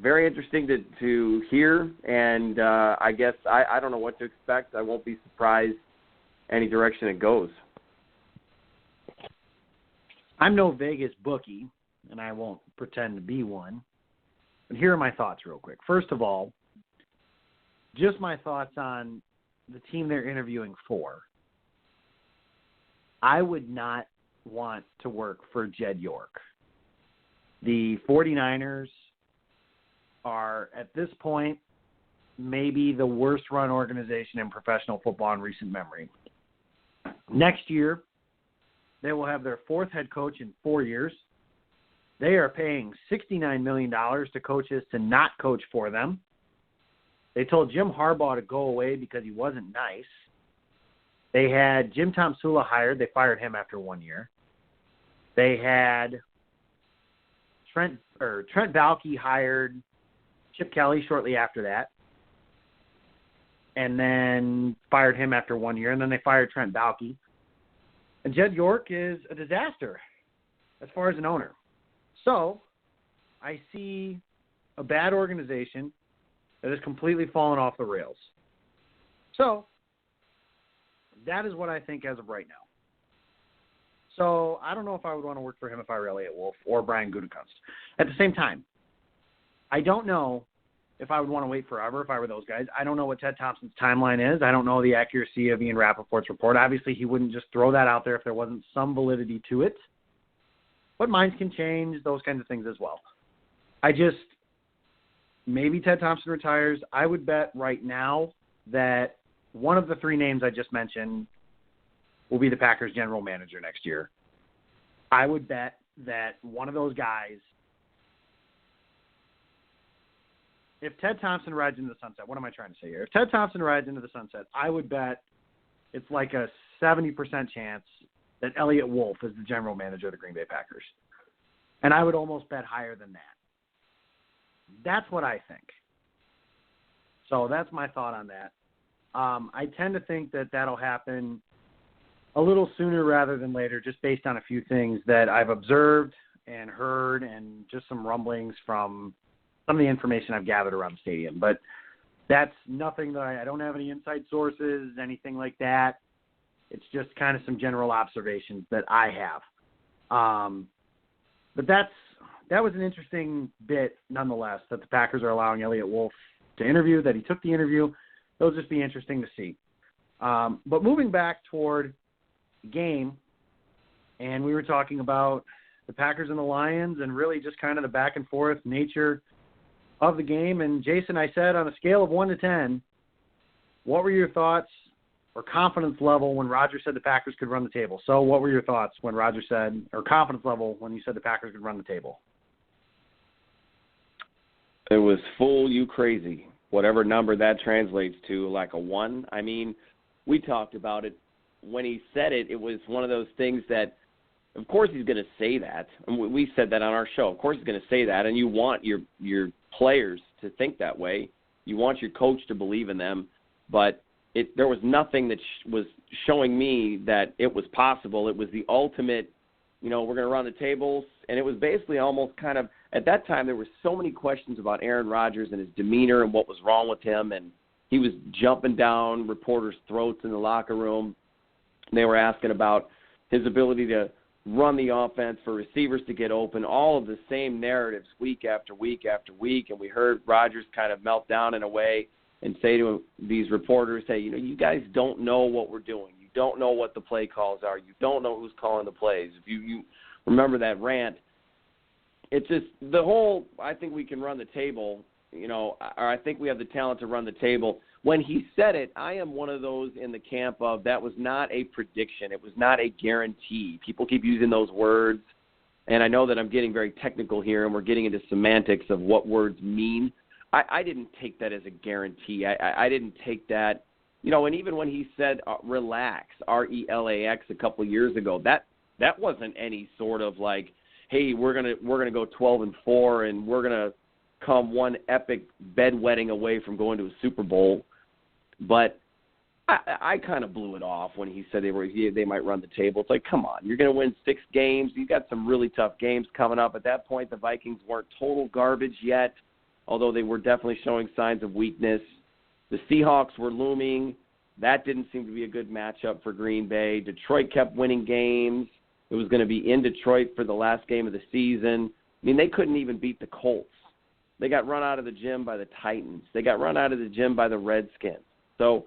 very interesting to hear, and I guess I don't know what to expect. I won't be surprised any direction it goes. I'm no Vegas bookie, and I won't pretend to be one. But here are my thoughts real quick. First of all, just my thoughts on the team they're interviewing for. I would not want to work for Jed York. The 49ers are, at this point, maybe the worst run organization in professional football in recent memory. Next year, they will have their fourth head coach in 4 years. They are paying $69 million to coaches to not coach for them. They told Jim Harbaugh to go away because he wasn't nice. They had Jim Tomsula hired. They fired him after 1 year. They had Trent Baalke hired Chip Kelly shortly after that, and then fired him after 1 year, and then they fired Trent Baalke. And Jed York is a disaster as far as an owner. So I see a bad organization that has completely fallen off the rails. So that is what I think as of right now. So I don't know if I would want to work for him if I were Elliott Wolf or Brian Gutekunst. At the same time, I don't know if I would want to wait forever if I were those guys. I don't know what Ted Thompson's timeline is. I don't know the accuracy of Ian Rappaport's report. Obviously, he wouldn't just throw that out there if there wasn't some validity to it. But minds can change, those kinds of things as well. Maybe Ted Thompson retires. I would bet right now that one of the three names I just mentioned will be the Packers general manager next year. I would bet that one of those guys, if Ted Thompson rides into the sunset, what am I trying to say here? If Ted Thompson rides into the sunset, I would bet it's like a 70% chance that Elliott Wolf is the general manager of the Green Bay Packers. And I would almost bet higher than that. That's what I think. So that's my thought on that. I tend to think that that'll happen a little sooner rather than later, just based on a few things that I've observed and heard and just some rumblings from some of the information I've gathered around the stadium. But that's nothing that I don't have any inside sources, anything like that. It's just kind of some general observations that I have. But that was an interesting bit nonetheless, that the Packers are allowing Elliott Wolf to interview, that he took the interview. It'll just be interesting to see. But moving back toward the game, and we were talking about the Packers and the Lions and really just kind of the back and forth nature of the game. And Jason, I said on a scale of 1 to 10, what were your thoughts or confidence level when Rodgers said the Packers could run the table? So what were your thoughts when Rodgers said, or confidence level when you said the Packers could run the table? It was fool you crazy, whatever number that translates to, like a 1. I mean, we talked about it. When he said it, it was one of those things that, of course he's going to say that. And we said that on our show. Of course he's going to say that, and you want your players to think that way. You want your coach to believe in them. But there was nothing that was showing me that it was possible. It was the ultimate, we're going to run the tables. And it was basically almost kind of, at that time, there were so many questions about Aaron Rodgers and his demeanor and what was wrong with him. And he was jumping down reporters' throats in the locker room. They were asking about his ability to run the offense, for receivers to get open, all of the same narratives week after week after week. And we heard Rodgers kind of melt down in a way and say to these reporters, hey, you guys don't know what we're doing. You don't know what the play calls are. You don't know who's calling the plays. If you remember that rant, it's just the whole, I think we can run the table, or I think we have the talent to run the table. When he said it, I am one of those in the camp of that was not a prediction. It was not a guarantee. People keep using those words, and I know that I'm getting very technical here, and we're getting into semantics of what words mean. I didn't take that as a guarantee. I didn't take that, and even when he said relax, RELAX a couple of years ago, that wasn't any sort of like, hey, we're gonna go 12-4 and we're gonna come one epic bedwetting away from going to a Super Bowl. But I kind of blew it off when he said they might run the table. It's like, come on, you're going to win 6 games. You've got some really tough games coming up. At that point, the Vikings weren't total garbage yet, although they were definitely showing signs of weakness. The Seahawks were looming. That didn't seem to be a good matchup for Green Bay. Detroit kept winning games. It was going to be in Detroit for the last game of the season. I mean, they couldn't even beat the Colts. They got run out of the gym by the Titans. They got run out of the gym by the Redskins. So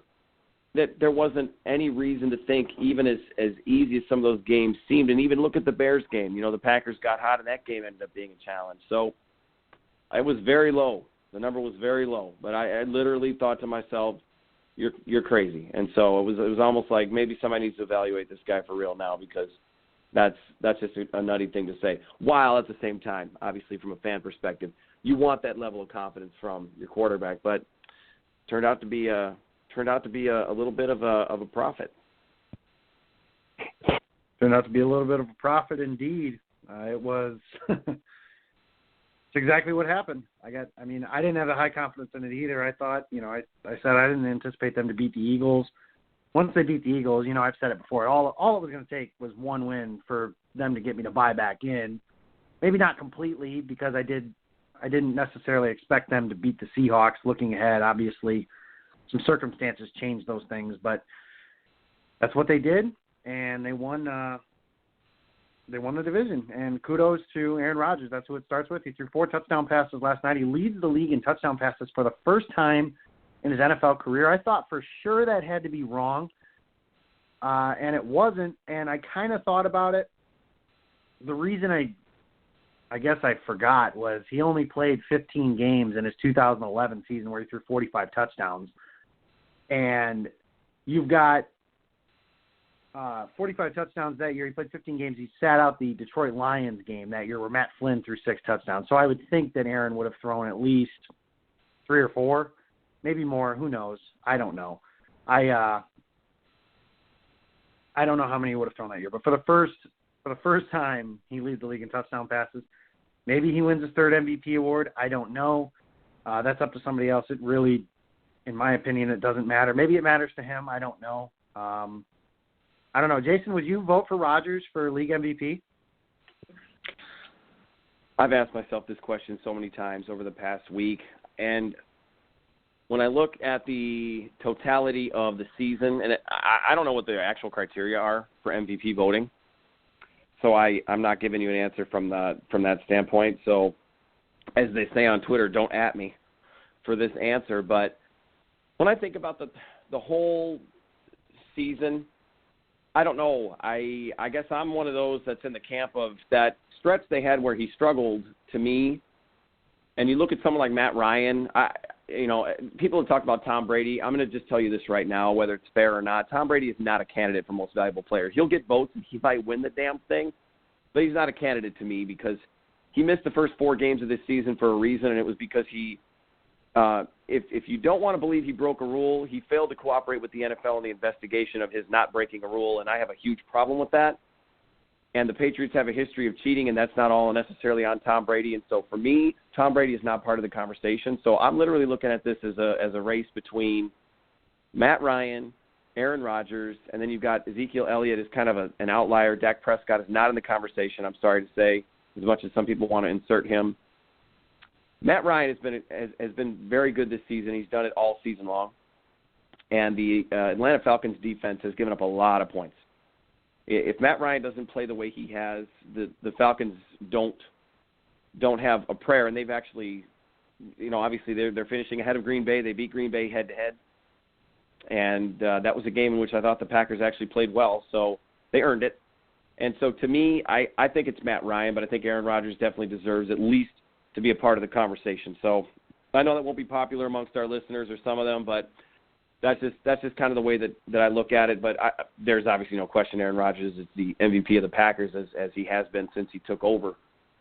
that there wasn't any reason to think, even as easy as some of those games seemed, and even look at the Bears game. The Packers got hot, and that game ended up being a challenge. So it was very low. The number was very low. But I literally thought to myself, you're crazy. And so it was almost like maybe somebody needs to evaluate this guy for real now, because that's just a nutty thing to say. While at the same time, obviously from a fan perspective, you want that level of confidence from your quarterback. But turned out to be a little bit of a prophet. Turned out to be a little bit of a prophet indeed. It was it's exactly what happened. I didn't have a high confidence in it either. I thought, I said I didn't anticipate them to beat the Eagles. Once they beat the Eagles, I've said it before, all it was going to take was one win for them to get me to buy back in. Maybe not completely, because I didn't necessarily expect them to beat the Seahawks. Looking ahead, obviously, some circumstances changed those things, but that's what they did, and they won. They won the division, and kudos to Aaron Rodgers. That's who it starts with. He threw 4 touchdown passes last night. He leads the league in touchdown passes for the first time in his NFL career. I thought for sure that had to be wrong, and it wasn't. And I kind of thought about it. The reason I guess I forgot was he only played 15 games in his 2011 season where he threw 45 touchdowns. And you've got 45 touchdowns that year. He played 15 games. He sat out the Detroit Lions game that year where Matt Flynn threw 6 touchdowns. So I would think that Aaron would have thrown at least 3 or 4, maybe more. Who knows? I don't know. I don't know how many he would have thrown that year. But for the first time, he leads the league in touchdown passes. Maybe he wins his 3rd MVP award. I don't know. That's up to somebody else. It really, in my opinion, it doesn't matter. Maybe it matters to him. I don't know. I don't know. Jason, would you vote for Rodgers for league MVP? I've asked myself this question so many times over the past week, and when I look at the totality of the season, and I don't know what the actual criteria are for MVP voting, so I'm not giving you an answer from that standpoint. So, as they say on Twitter, don't at me for this answer. But when I think about the whole season, I don't know. I guess I'm one of those that's in the camp of that stretch they had where he struggled, to me. And you look at someone like Matt Ryan. People have talked about Tom Brady. I'm going to just tell you this right now, whether it's fair or not. Tom Brady is not a candidate for most valuable player. He'll get votes and he might win the damn thing, but he's not a candidate to me because he missed the first 4 games of this season for a reason, and it was because he if you don't want to believe he broke a rule, he failed to cooperate with the NFL in the investigation of his not breaking a rule, and I have a huge problem with that. And the Patriots have a history of cheating, and that's not all necessarily on Tom Brady. And so for me, Tom Brady is not part of the conversation. So I'm literally looking at this as a race between Matt Ryan, Aaron Rodgers, and then you've got Ezekiel Elliott as kind of an outlier. Dak Prescott is not in the conversation, I'm sorry to say, as much as some people want to insert him. Matt Ryan has been very good this season. He's done it all season long. And the Atlanta Falcons defense has given up a lot of points. If Matt Ryan doesn't play the way he has, the Falcons don't have a prayer. And they've actually, obviously they're finishing ahead of Green Bay. They beat Green Bay head-to-head. And that was a game in which I thought the Packers actually played well. So they earned it. And so to me, I think it's Matt Ryan, but I think Aaron Rodgers definitely deserves at least to be a part of the conversation. So I know that won't be popular amongst our listeners or some of them, but that's just kind of the way that I look at it. But there's obviously no question Aaron Rodgers is the MVP of the Packers as he has been since he took over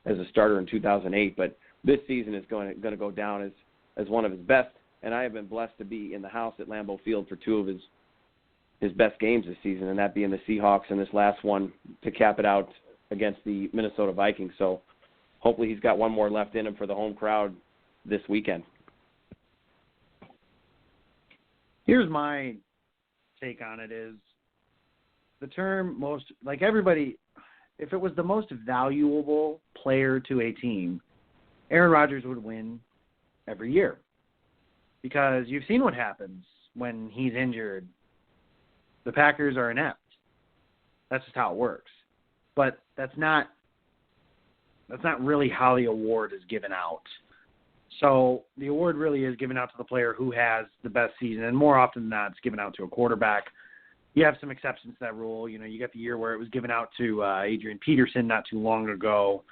as a starter in 2008. But this season is going to go down as one of his best, and I have been blessed to be in the house at Lambeau Field for 2 of his best games this season, and that being the Seahawks and this last one to cap it out against the Minnesota Vikings. So hopefully he's got one more left in him for the home crowd this weekend. Here's my take on it is the term most, like everybody, if it was the most valuable player to a team, Aaron Rodgers would win every year because you've seen what happens when he's injured. The Packers are inept. That's just how it works. But that's not really how the award is given out. So the award really is given out to the player who has the best season, and more often than not, it's given out to a quarterback. You have some exceptions to that rule. You got the year where it was given out to Adrian Peterson not too long ago.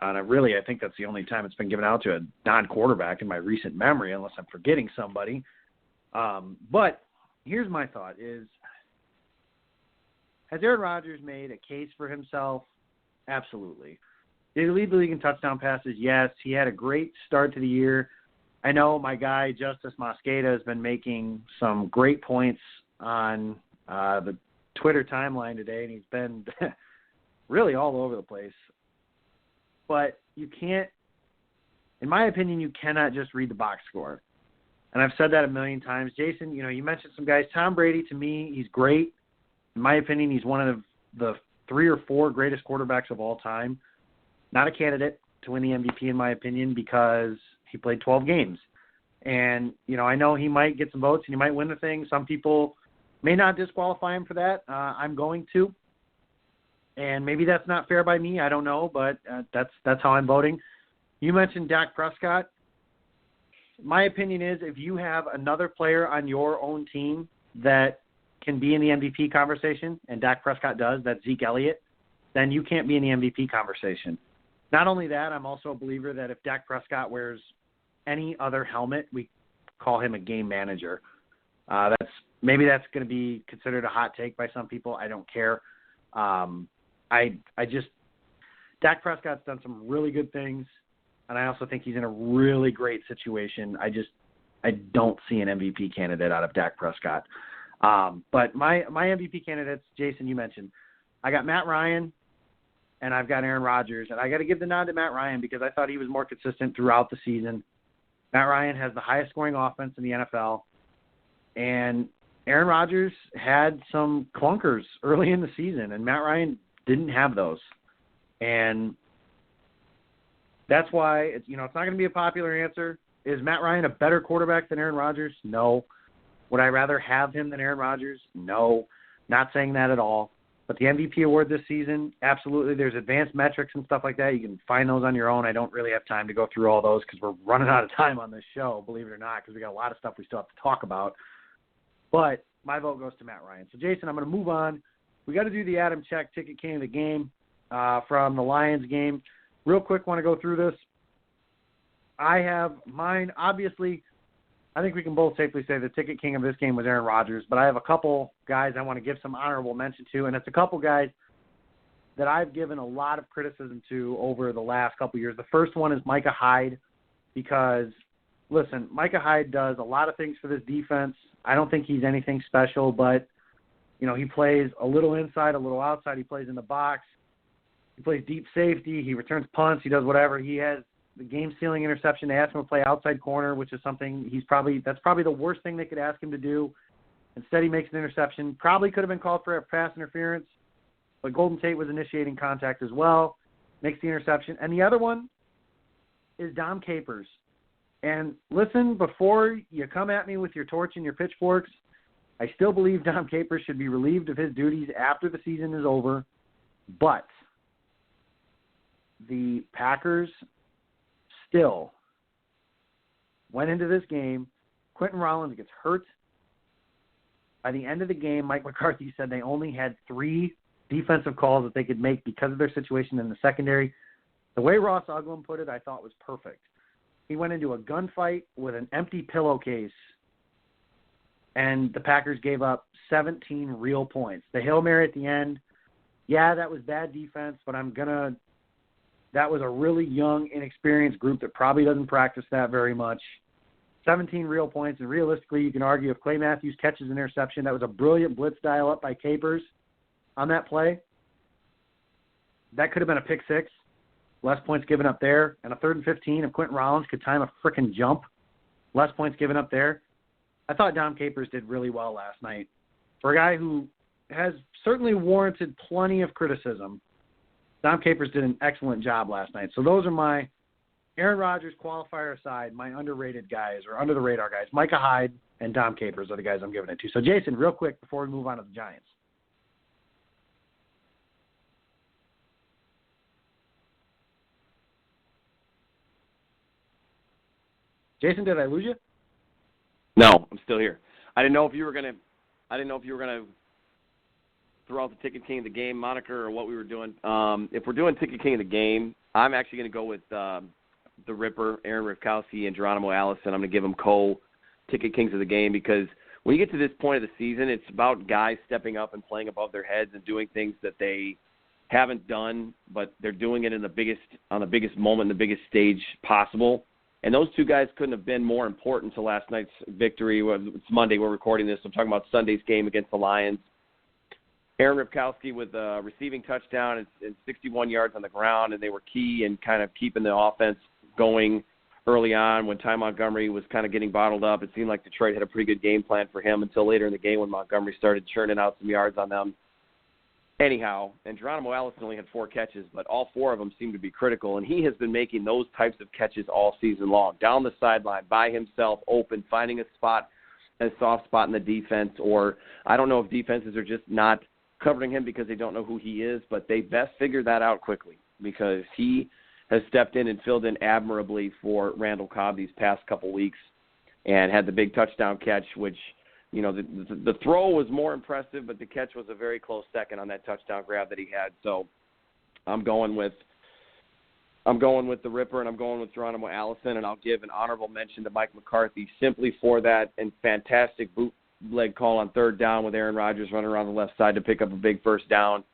And I think that's the only time it's been given out to a non-quarterback in my recent memory, unless I'm forgetting somebody. But here's my thought is, has Aaron Rodgers made a case for himself? Absolutely. Did he lead the league in touchdown passes? Yes. He had a great start to the year. I know my guy, Justice Mosqueda, has been making some great points on the Twitter timeline today, and he's been really all over the place. But you can't, in my opinion, you cannot just read the box score. And I've said that a million times. Jason, you mentioned some guys. Tom Brady, to me, he's great. In my opinion, he's one of the 3 or 4 greatest quarterbacks of all time. Not a candidate to win the MVP, in my opinion, because he played 12 games. And, I know he might get some votes and he might win the thing. Some people may not disqualify him for that. I'm going to. And maybe that's not fair by me. I don't know, but that's how I'm voting. You mentioned Dak Prescott. My opinion is if you have another player on your own team that can be in the MVP conversation, and Dak Prescott does, that's Zeke Elliott, then you can't be in the MVP conversation. Not only that, I'm also a believer that if Dak Prescott wears any other helmet, we call him a game manager. That's going to be considered a hot take by some people. I don't care. Dak Prescott's done some really good things, and I also think he's in a really great situation. I don't see an MVP candidate out of Dak Prescott. But my MVP candidates, Jason, you mentioned, I got Matt Ryan, and I've got Aaron Rodgers. And I got to give the nod to Matt Ryan because I thought he was more consistent throughout the season. Matt Ryan has the highest scoring offense in the NFL. And Aaron Rodgers had some clunkers early in the season, and Matt Ryan didn't have those. And that's why it's not going to be a popular answer. Is Matt Ryan a better quarterback than Aaron Rodgers? No. Would I rather have him than Aaron Rodgers? No. Not saying that at all. But the MVP award this season, absolutely. There's advanced metrics and stuff like that. You can find those on your own. I don't really have time to go through all those because we're running out of time on this show, believe it or not, because we got a lot of stuff we still have to talk about. But my vote goes to Matt Ryan. So, Jason, I'm going to move on. We got to do the Adam Check Ticket King of the game from the Lions game. Real quick, want to go through this. I have mine. Obviously, I think we can both safely say the ticket king of this game was Aaron Rodgers, but I have a couple guys I want to give some honorable mention to, and it's a couple guys that I've given a lot of criticism to over the last couple of years. The first one is Micah Hyde because, listen, Micah Hyde does a lot of things for this defense. I don't think he's anything special, but, you know, he plays a little inside, a little outside. He plays in the box. He plays deep safety. He returns punts. He does whatever. He has the game-sealing interception. They asked him to play outside corner, which is something that's probably the worst thing they could ask him to do. Instead, he makes an interception. Probably could have been called for a pass interference, but Golden Tate was initiating contact as well. Makes the interception. And the other one is Dom Capers. And listen, before you come at me with your torch and your pitchforks, I still believe Dom Capers should be relieved of his duties after the season is over. But the Packers still went into this game. Quentin Rollins gets hurt. By the end of the game, Mike McCarthy said they only had 3 defensive calls that they could make because of their situation in the secondary. The way Ross Uglum put it, I thought was perfect. He went into a gunfight with an empty pillowcase, and the Packers gave up 17 real points. The Hail Mary at the end, yeah, that was bad defense, but that was a really young, inexperienced group that probably doesn't practice that very much. 17 real points, and realistically, you can argue if Clay Matthews catches an interception, that was a brilliant blitz dial up by Capers on that play. That could have been a pick six. Less points given up there. And a 3rd and 15 if Quentin Rollins could time a frickin' jump. Less points given up there. I thought Dom Capers did really well last night. For a guy who has certainly warranted plenty of criticism, Dom Capers did an excellent job last night. So those are my Aaron Rodgers qualifier aside, my underrated guys or under the radar guys. Micah Hyde and Dom Capers are the guys I'm giving it to. So Jason, real quick before we move on to the Giants. Jason, did I lose you? No, I'm still here. I didn't know if you were gonna throw out the Ticket King of the Game moniker or what we were doing. If we're doing Ticket King of the Game, I'm actually gonna go with the Ripper, Aaron Rivkowski, and Geronimo Allison. I'm gonna give them co-Ticket Kings of the Game because when you get to this point of the season, it's about guys stepping up and playing above their heads and doing things that they haven't done, but they're doing it on the biggest moment, the biggest stage possible. And those 2 guys couldn't have been more important to last night's victory. It's Monday. We're recording this. I'm talking about Sunday's game against the Lions. Aaron Ripkowski with a receiving touchdown and 61 yards on the ground, and they were key in kind of keeping the offense going early on when Ty Montgomery was kind of getting bottled up. It seemed like Detroit had a pretty good game plan for him until later in the game when Montgomery started churning out some yards on them. Anyhow, and Geronimo Allison only had 4 catches, but all 4 of them seemed to be critical, and he has been making those types of catches all season long, down the sideline, by himself, open, finding a soft spot in the defense, or I don't know if defenses are just not covering him because they don't know who he is, but they best figure that out quickly because he has stepped in and filled in admirably for Randall Cobb these past couple weeks and had the big touchdown catch, which – you know, the throw was more impressive, but the catch was a very close second on that touchdown grab that he had. So I'm going with the Ripper, and I'm going with Geronimo Allison, and I'll give an honorable mention to Mike McCarthy simply for that and fantastic bootleg call on 3rd down with Aaron Rodgers running around the left side to pick up a big first down.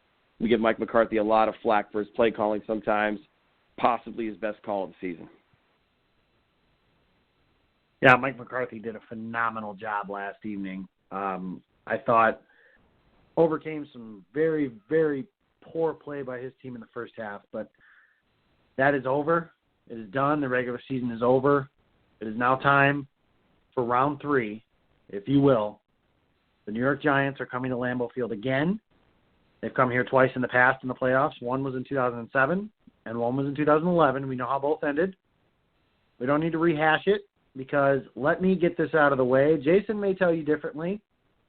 We give Mike McCarthy a lot of flack for his play calling sometimes, possibly his best call of the season. Yeah, Mike McCarthy did a phenomenal job last evening. I thought overcame some very, very poor play by his team in the first half, but that is over. It is done. The regular season is over. It is now time for round 3, if you will. The New York Giants are coming to Lambeau Field again. They've come here twice in the past in the playoffs. One was in 2007 and one was in 2011. We know how both ended. We don't need to rehash it. Because let me get this out of the way. Jason may tell you differently,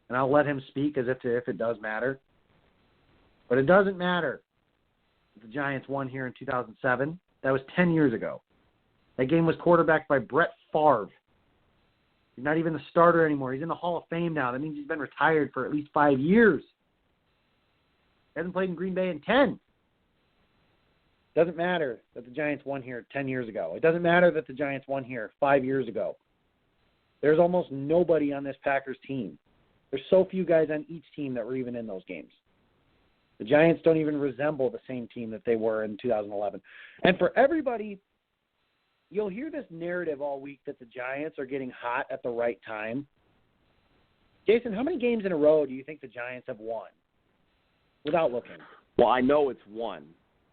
and I'll let him speak as if it does matter. But it doesn't matter. The Giants won here in 2007. That was 10 years ago. That game was quarterbacked by Brett Favre. He's not even the starter anymore. He's in the Hall of Fame now. That means he's been retired for at least 5 years. He hasn't played in Green Bay in 10. Doesn't matter that the Giants won here 10 years ago. It doesn't matter that the Giants won here 5 years ago. There's almost nobody on this Packers team. There's so few guys on each team that were even in those games. The Giants don't even resemble the same team that they were in 2011. And for everybody, you'll hear this narrative all week that the Giants are getting hot at the right time. Jason, how many games in a row do you think the Giants have won without looking? Well, I know it's one,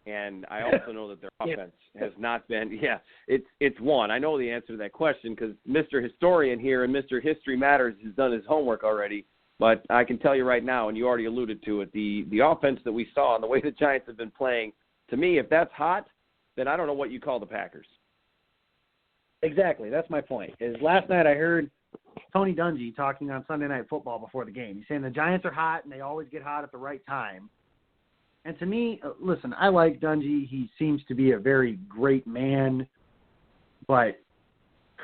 and I also know that their offense has not been. Yeah, it's one. I know the answer to that question because Mr. Historian here and Mr. History Matters has done his homework already. But I can tell you right now, and you already alluded to it, the offense that we saw and the way the Giants have been playing, to me, if that's hot, then I don't know what you call the Packers. Exactly. That's my point. Is last night I heard Tony Dungy talking on Sunday Night Football before the game. He's saying the Giants are hot and they always get hot at the right time. And to me, listen, I like Dungy. He seems to be a very great man. But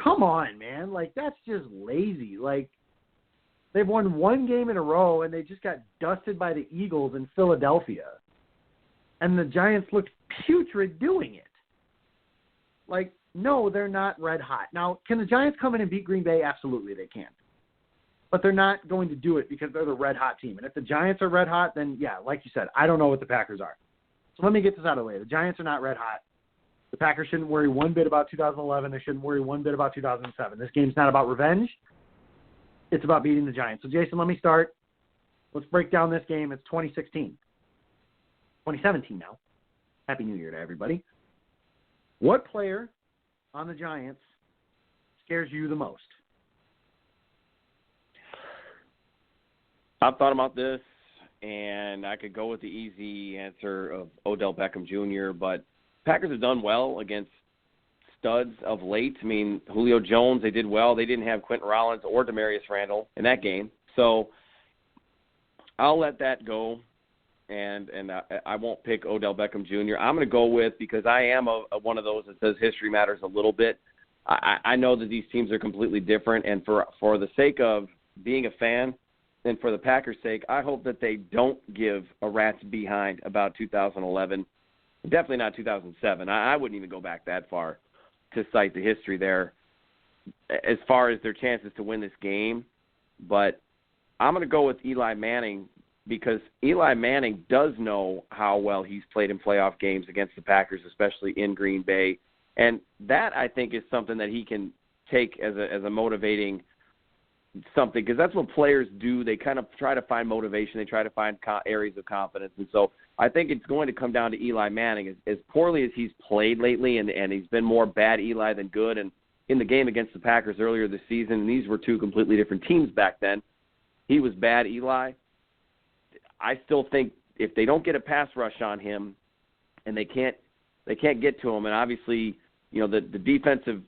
come on, man. Like, that's just lazy. Like, they've won one game in a row and they just got dusted by the Eagles in Philadelphia. And the Giants looked putrid doing it. Like, no, they're not red hot. Now, can the Giants come in and beat Green Bay? Absolutely, they can. But they're not going to do it because they're the red hot team. And if the Giants are red hot, then, yeah, like you said, I don't know what the Packers are. So let me get this out of the way. The Giants are not red hot. The Packers shouldn't worry one bit about 2011. They shouldn't worry one bit about 2007. This game's not about revenge. It's about beating the Giants. So, Jason, let me start. Let's break down this game. It's 2016. 2017 now. Happy New Year to everybody. What player on the Giants scares you the most? I've thought about this, and I could go with the easy answer of Odell Beckham Jr., but Packers have done well against studs of late. I mean, Julio Jones, they did well. They didn't have Quentin Rollins or Demarius Randall in that game. So I'll let that go, and I won't pick Odell Beckham Jr. I'm going to go with, because I am one of those that says history matters a little bit. I know that these teams are completely different, and for the sake of being a fan, and for the Packers' sake, I hope that they don't give a rat's behind about 2011. Definitely not 2007. I wouldn't even go back that far to cite the history there as far as their chances to win this game. But I'm going to go with Eli Manning, because Eli Manning does know how well he's played in playoff games against the Packers, especially in Green Bay. And that, I think, is something that he can take as a motivating something, because that's what players do. They kind of try to find motivation. They try to find areas of confidence. And so I think it's going to come down to Eli Manning. As poorly as he's played lately, and he's been more bad Eli than good, and in the game against the Packers earlier this season, and these were two completely different teams back then, he was bad Eli. I still think if they don't get a pass rush on him and they can't get to him, and obviously, the defensive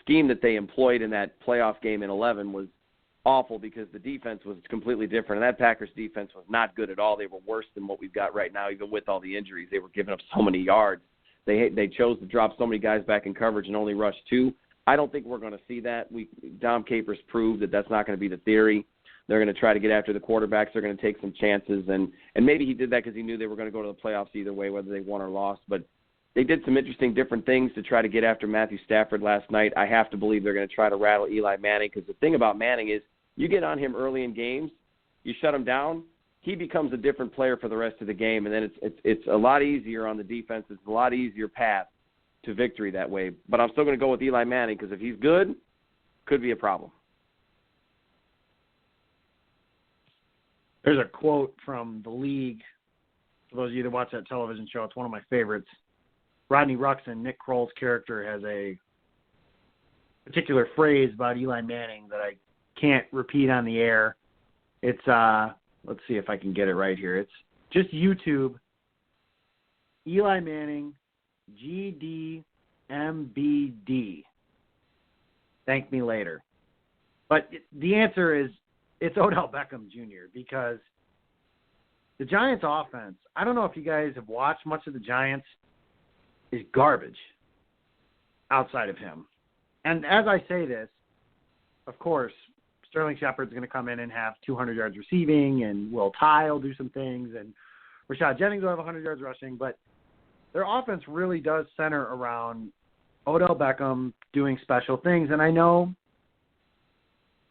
scheme that they employed in that playoff game in 11 was awful, because the defense was completely different. And that Packers defense was not good at all. They were worse than what we've got right now, even with all the injuries. They were giving up so many yards. They chose to drop so many guys back in coverage and only rush two. I don't think we're going to see that. Dom Capers proved that that's not going to be the theory. They're going to try to get after the quarterbacks. They're going to take some chances. And maybe he did that because he knew they were going to go to the playoffs either way, whether they won or lost. But they did some interesting different things to try to get after Matthew Stafford last night. I have to believe they're going to try to rattle Eli Manning, because the thing about Manning is you get on him early in games, you shut him down, he becomes a different player for the rest of the game, and then it's a lot easier on the defense. It's a lot easier path to victory that way. But I'm still going to go with Eli Manning, because if he's good, could be a problem. There's a quote from The League. For those of you that watch that television show, it's one of my favorites. Rodney Ruxin, Nick Kroll's character, has a particular phrase about Eli Manning that I can't repeat on the air. It's, let's see if I can get it right here. It's just YouTube, Eli Manning, GDMBD. Thank me later. But the answer is, it's Odell Beckham Jr., because the Giants' offense, I don't know if you guys have watched much of the Giants, is garbage outside of him. And as I say this, of course, Sterling Shepard's going to come in and have 200 yards receiving, and Will Tye will do some things, and Rashad Jennings will have 100 yards rushing. But their offense really does center around Odell Beckham doing special things. And I know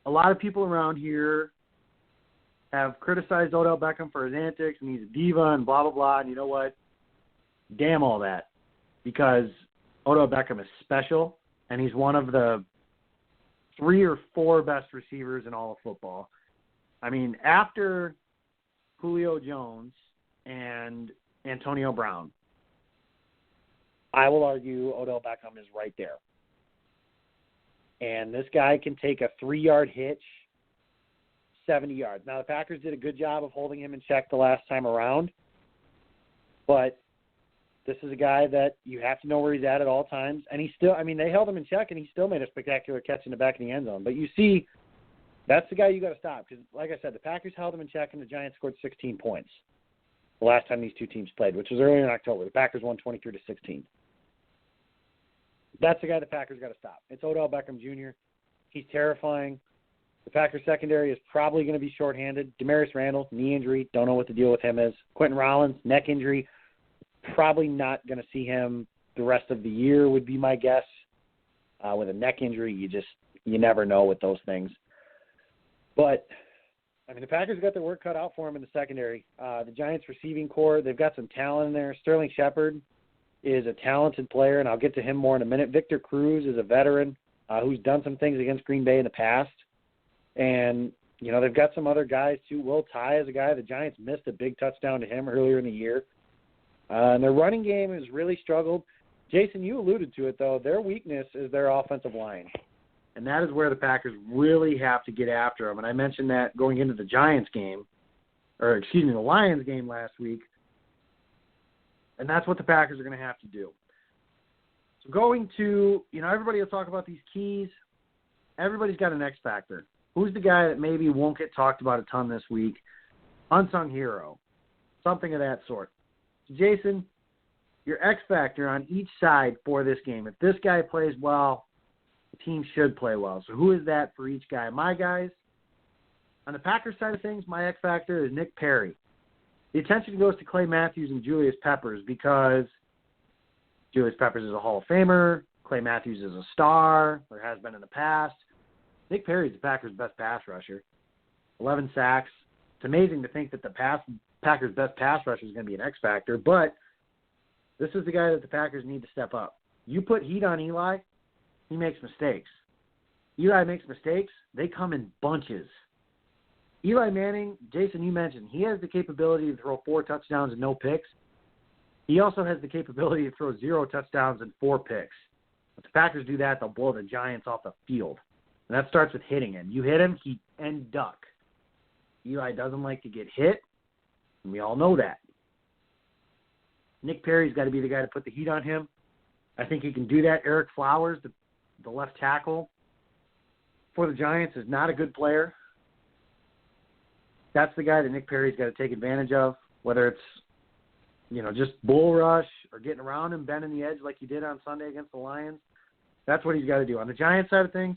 a lot of people around here have criticized Odell Beckham for his antics and he's a diva and blah, blah, blah. And you know what? Damn all that. Because Odell Beckham is special, and he's one of the 3 or 4 best receivers in all of football. I mean, after Julio Jones and Antonio Brown, I will argue Odell Beckham is right there. And this guy can take a 3-yard hitch 70 yards. Now, the Packers did a good job of holding him in check the last time around, but this is a guy that you have to know where he's at all times. And he still, they held him in check, and he still made a spectacular catch in the back of the end zone. But you see, that's the guy you got to stop because, like I said, the Packers held him in check, and the Giants scored 16 points the last time these two teams played, which was early in October. The Packers won 23-16. That's the guy the Packers got to stop. It's Odell Beckham Jr. He's terrifying. The Packers secondary is probably going to be shorthanded. Demarius Randall, knee injury. Don't know what the deal with him is. Quentin Rollins, neck injury. Probably not going to see him the rest of the year would be my guess. With a neck injury, you never know with those things. But, the Packers got their work cut out for him in the secondary. The Giants receiving core, they've got some talent in there. Sterling Shepard is a talented player, and I'll get to him more in a minute. Victor Cruz is a veteran who's done some things against Green Bay in the past. And, they've got some other guys, too. Will Ty is a guy. The Giants missed a big touchdown to him earlier in the year. And their running game has really struggled. Jason, you alluded to it, though. Their weakness is their offensive line. And that is where the Packers really have to get after them. And I mentioned that going into the Lions game last week. And that's what the Packers are going to have to do. So going to, everybody will talk about these keys. Everybody's got an X factor. Who's the guy that maybe won't get talked about a ton this week? Unsung hero. Something of that sort. So Jason, your X factor on each side for this game. If this guy plays well, the team should play well. So who is that for each guy? My guys, on the Packers side of things, my X factor is Nick Perry. The attention goes to Clay Matthews and Julius Peppers because Julius Peppers is a Hall of Famer. Clay Matthews is a star, or has been in the past. Nick Perry is the Packers' best pass rusher. 11 sacks. It's amazing to think that the Packers' best pass rusher is going to be an X factor, but this is the guy that the Packers need to step up. You put heat on Eli, he makes mistakes. Eli makes mistakes, they come in bunches. Eli Manning, Jason, you mentioned, he has the capability to throw 4 touchdowns and no picks. He also has the capability to throw 0 touchdowns and 4 picks. If the Packers do that, they'll blow the Giants off the field. And that starts with hitting him. You hit him, and duck. Eli doesn't like to get hit, and we all know that. Nick Perry's got to be the guy to put the heat on him. I think he can do that. Eric Flowers, the left tackle for the Giants, is not a good player. That's the guy that Nick Perry's got to take advantage of, whether it's, just bull rush or getting around him, bending the edge like he did on Sunday against the Lions. That's what he's got to do. On the Giants side of things,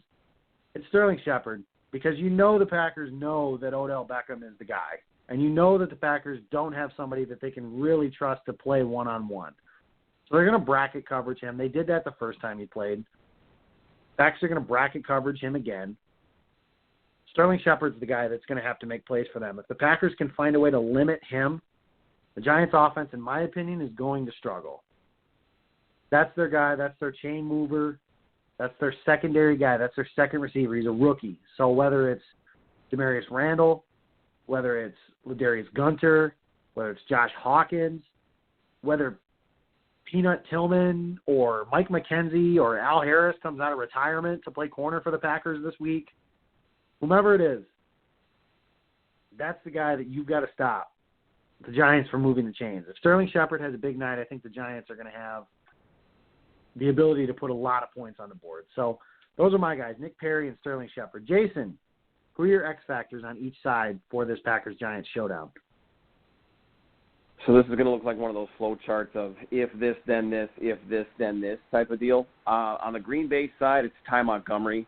it's Sterling Shepard, because the Packers know that Odell Beckham is the guy. And that the Packers don't have somebody that they can really trust to play one-on-one. So they're going to bracket coverage him. They did that the first time he played. Packers are going to bracket coverage him again. Sterling Shepard's the guy that's going to have to make plays for them. If the Packers can find a way to limit him, the Giants' offense, in my opinion, is going to struggle. That's their guy. That's their chain mover. That's their secondary guy. That's their second receiver. He's a rookie. So whether it's Demarius Randall, whether it's Ladarius Gunter, whether it's Josh Hawkins, whether Peanut Tillman or Mike McKenzie or Al Harris comes out of retirement to play corner for the Packers this week, whomever it is, that's the guy that you've got to stop the Giants from moving the chains. If Sterling Shepard has a big night, I think the Giants are going to have the ability to put a lot of points on the board. So those are my guys, Nick Perry and Sterling Shepard. Jason, who are your X factors on each side for this Packers-Giants showdown? So this is going to look like one of those flow charts of if this, then this, if this, then this type of deal. On the Green Bay side, it's Ty Montgomery.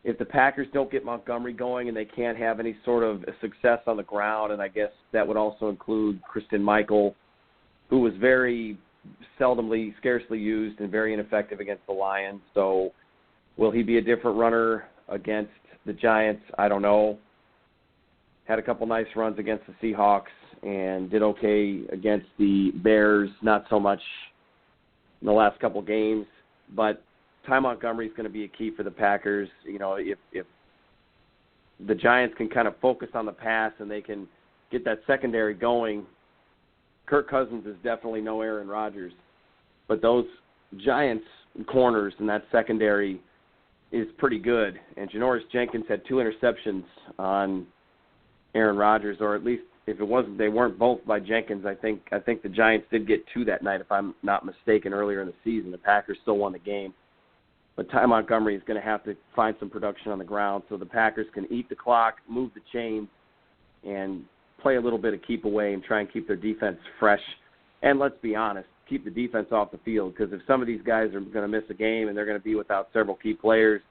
If the Packers don't get Montgomery going and they can't have any sort of success on the ground, and I guess that would also include Christian Michael, who was very scarcely used and very ineffective against the Lions. So will he be a different runner against the Giants? I don't know. had a couple nice runs against the Seahawks and did okay against the Bears, not so much in the last couple games. But Ty Montgomery is going to be a key for the Packers. You know, if the Giants can kind of focus on the pass and they can get that secondary going, Kirk Cousins is definitely no Aaron Rodgers. But those Giants corners in that secondary is pretty good. And Janoris Jenkins had 2 interceptions on Aaron Rodgers, or at least if it wasn't, they weren't both by Jenkins. I think the Giants did get 2 that night, if I'm not mistaken, earlier in the season. The Packers still won the game. But Ty Montgomery is going to have to find some production on the ground so the Packers can eat the clock, move the chains, and play a little bit of keep away and try and keep their defense fresh. And let's be honest, keep the defense off the field, because if some of these guys are going to miss a game and they're going to be without several key players,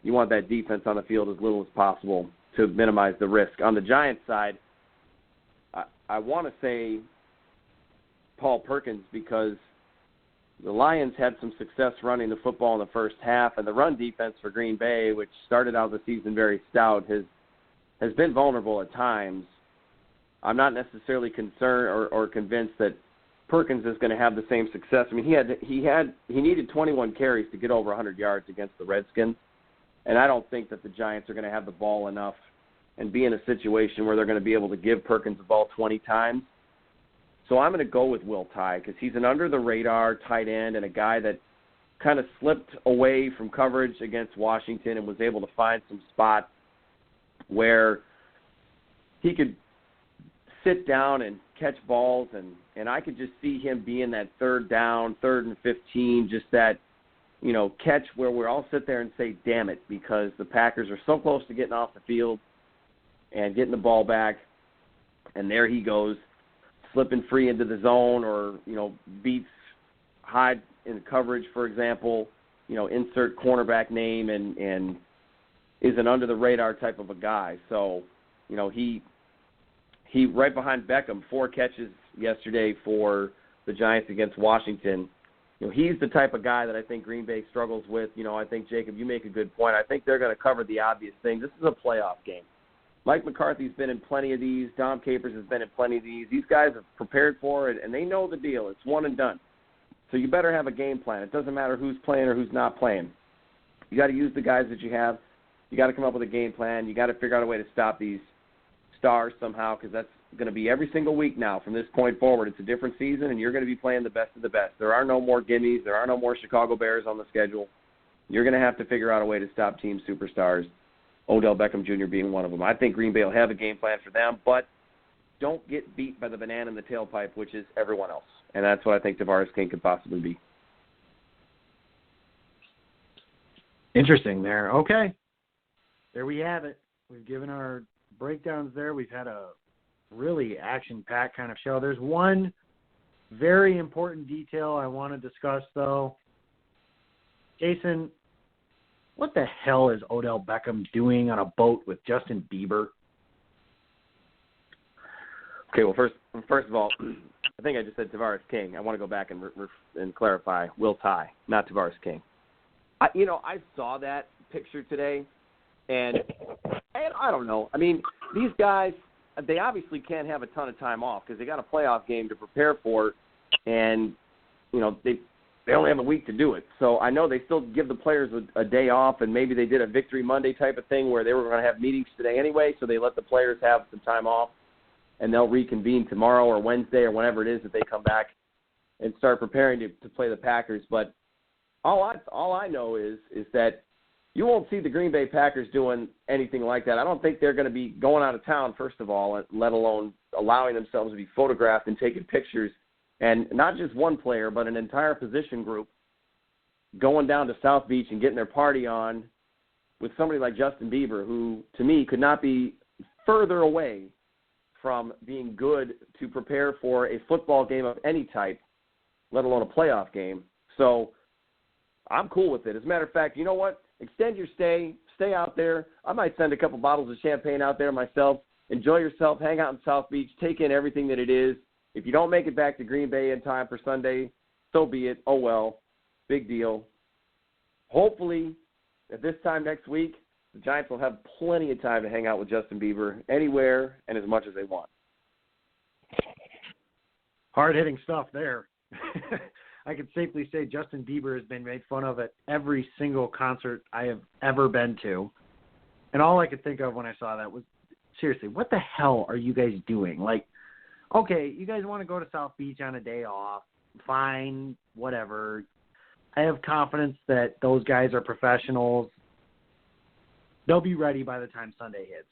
you want that defense on the field as little as possible to minimize the risk. On the Giants side, I want to say Paul Perkins, because the Lions had some success running the football in the first half, and the run defense for Green Bay, which started out the season very stout, has been vulnerable at times. I'm not necessarily concerned or convinced that Perkins is going to have the same success. I mean, he needed 21 carries to get over 100 yards against the Redskins, and I don't think that the Giants are going to have the ball enough and be in a situation where they're going to be able to give Perkins the ball 20 times. So I'm going to go with Will Ty, because he's an under-the-radar tight end and a guy that kind of slipped away from coverage against Washington and was able to find some spots where he could sit down and catch balls, and I could just see him being that third down, 3rd and 15, just that, you know, catch where we'll all sit there and say, damn it, because the Packers are so close to getting off the field and getting the ball back, and there he goes, slipping free into the zone, or, you know, beats hide in coverage, for example, you know, insert cornerback name, and is an under-the-radar type of a guy. So, you know, he right behind Beckham, 4 catches yesterday for the Giants against Washington. You know, he's the type of guy that I think Green Bay struggles with. You know, I think, Jacob, you make a good point. I think they're going to cover the obvious thing. This is a playoff game. Mike McCarthy's been in plenty of these. Dom Capers has been in plenty of these. These guys have prepared for it, and they know the deal. It's one and done. So you better have a game plan. It doesn't matter who's playing or who's not playing. You got to use the guys that you have. You got to come up with a game plan. You got to figure out a way to stop these stars somehow, because that's going to be every single week now from this point forward. It's a different season, and you're going to be playing the best of the best. There are no more gimmies. There are no more Chicago Bears on the schedule. You're going to have to figure out a way to stop team superstars, Odell Beckham Jr. being one of them. I think Green Bay will have a game plan for them, but don't get beat by the banana in the tailpipe, which is everyone else. And that's what I think Tavares King could possibly be. Interesting there. Okay. There we have it. We've given our breakdowns there. We've had a really action-packed kind of show. There's one very important detail I want to discuss, though. Jason, what the hell is Odell Beckham doing on a boat with Justin Bieber? Okay, well, first of all, I think I just said Tavares King. I want to go back and clarify. Will Ty, not Tavares King. I saw that picture today, and I don't know. I mean, these guys, they obviously can't have a ton of time off because they got a playoff game to prepare for, and, you know, they only have a week to do it. So I know they still give the players a day off, and maybe they did a Victory Monday type of thing where they were going to have meetings today anyway, so they let the players have some time off, and they'll reconvene tomorrow or Wednesday or whenever it is that they come back and start preparing to play the Packers. But all I know is that you won't see the Green Bay Packers doing anything like that. I don't think they're going to be going out of town, first of all, let alone allowing themselves to be photographed and taking pictures. And not just one player, but an entire position group going down to South Beach and getting their party on with somebody like Justin Bieber, who, to me, could not be further away from being good to prepare for a football game of any type, let alone a playoff game. So I'm cool with it. As a matter of fact, you know what? Extend your stay out there. I might send a couple bottles of champagne out there myself. Enjoy yourself, hang out in South Beach, take in everything that it is. If you don't make it back to Green Bay in time for Sunday, so be it. Oh, well, big deal. Hopefully, at this time next week, The Giants will have plenty of time to hang out with Justin Bieber anywhere and as much as they want. Hard-hitting stuff there. I can safely say Justin Bieber has been made fun of at every single concert I have ever been to. And all I could think of when I saw that was, seriously, what the hell are you guys doing? Like, okay, you guys want to go to South Beach on a day off, fine, whatever. I have confidence that those guys are professionals. They'll be ready by the time Sunday hits,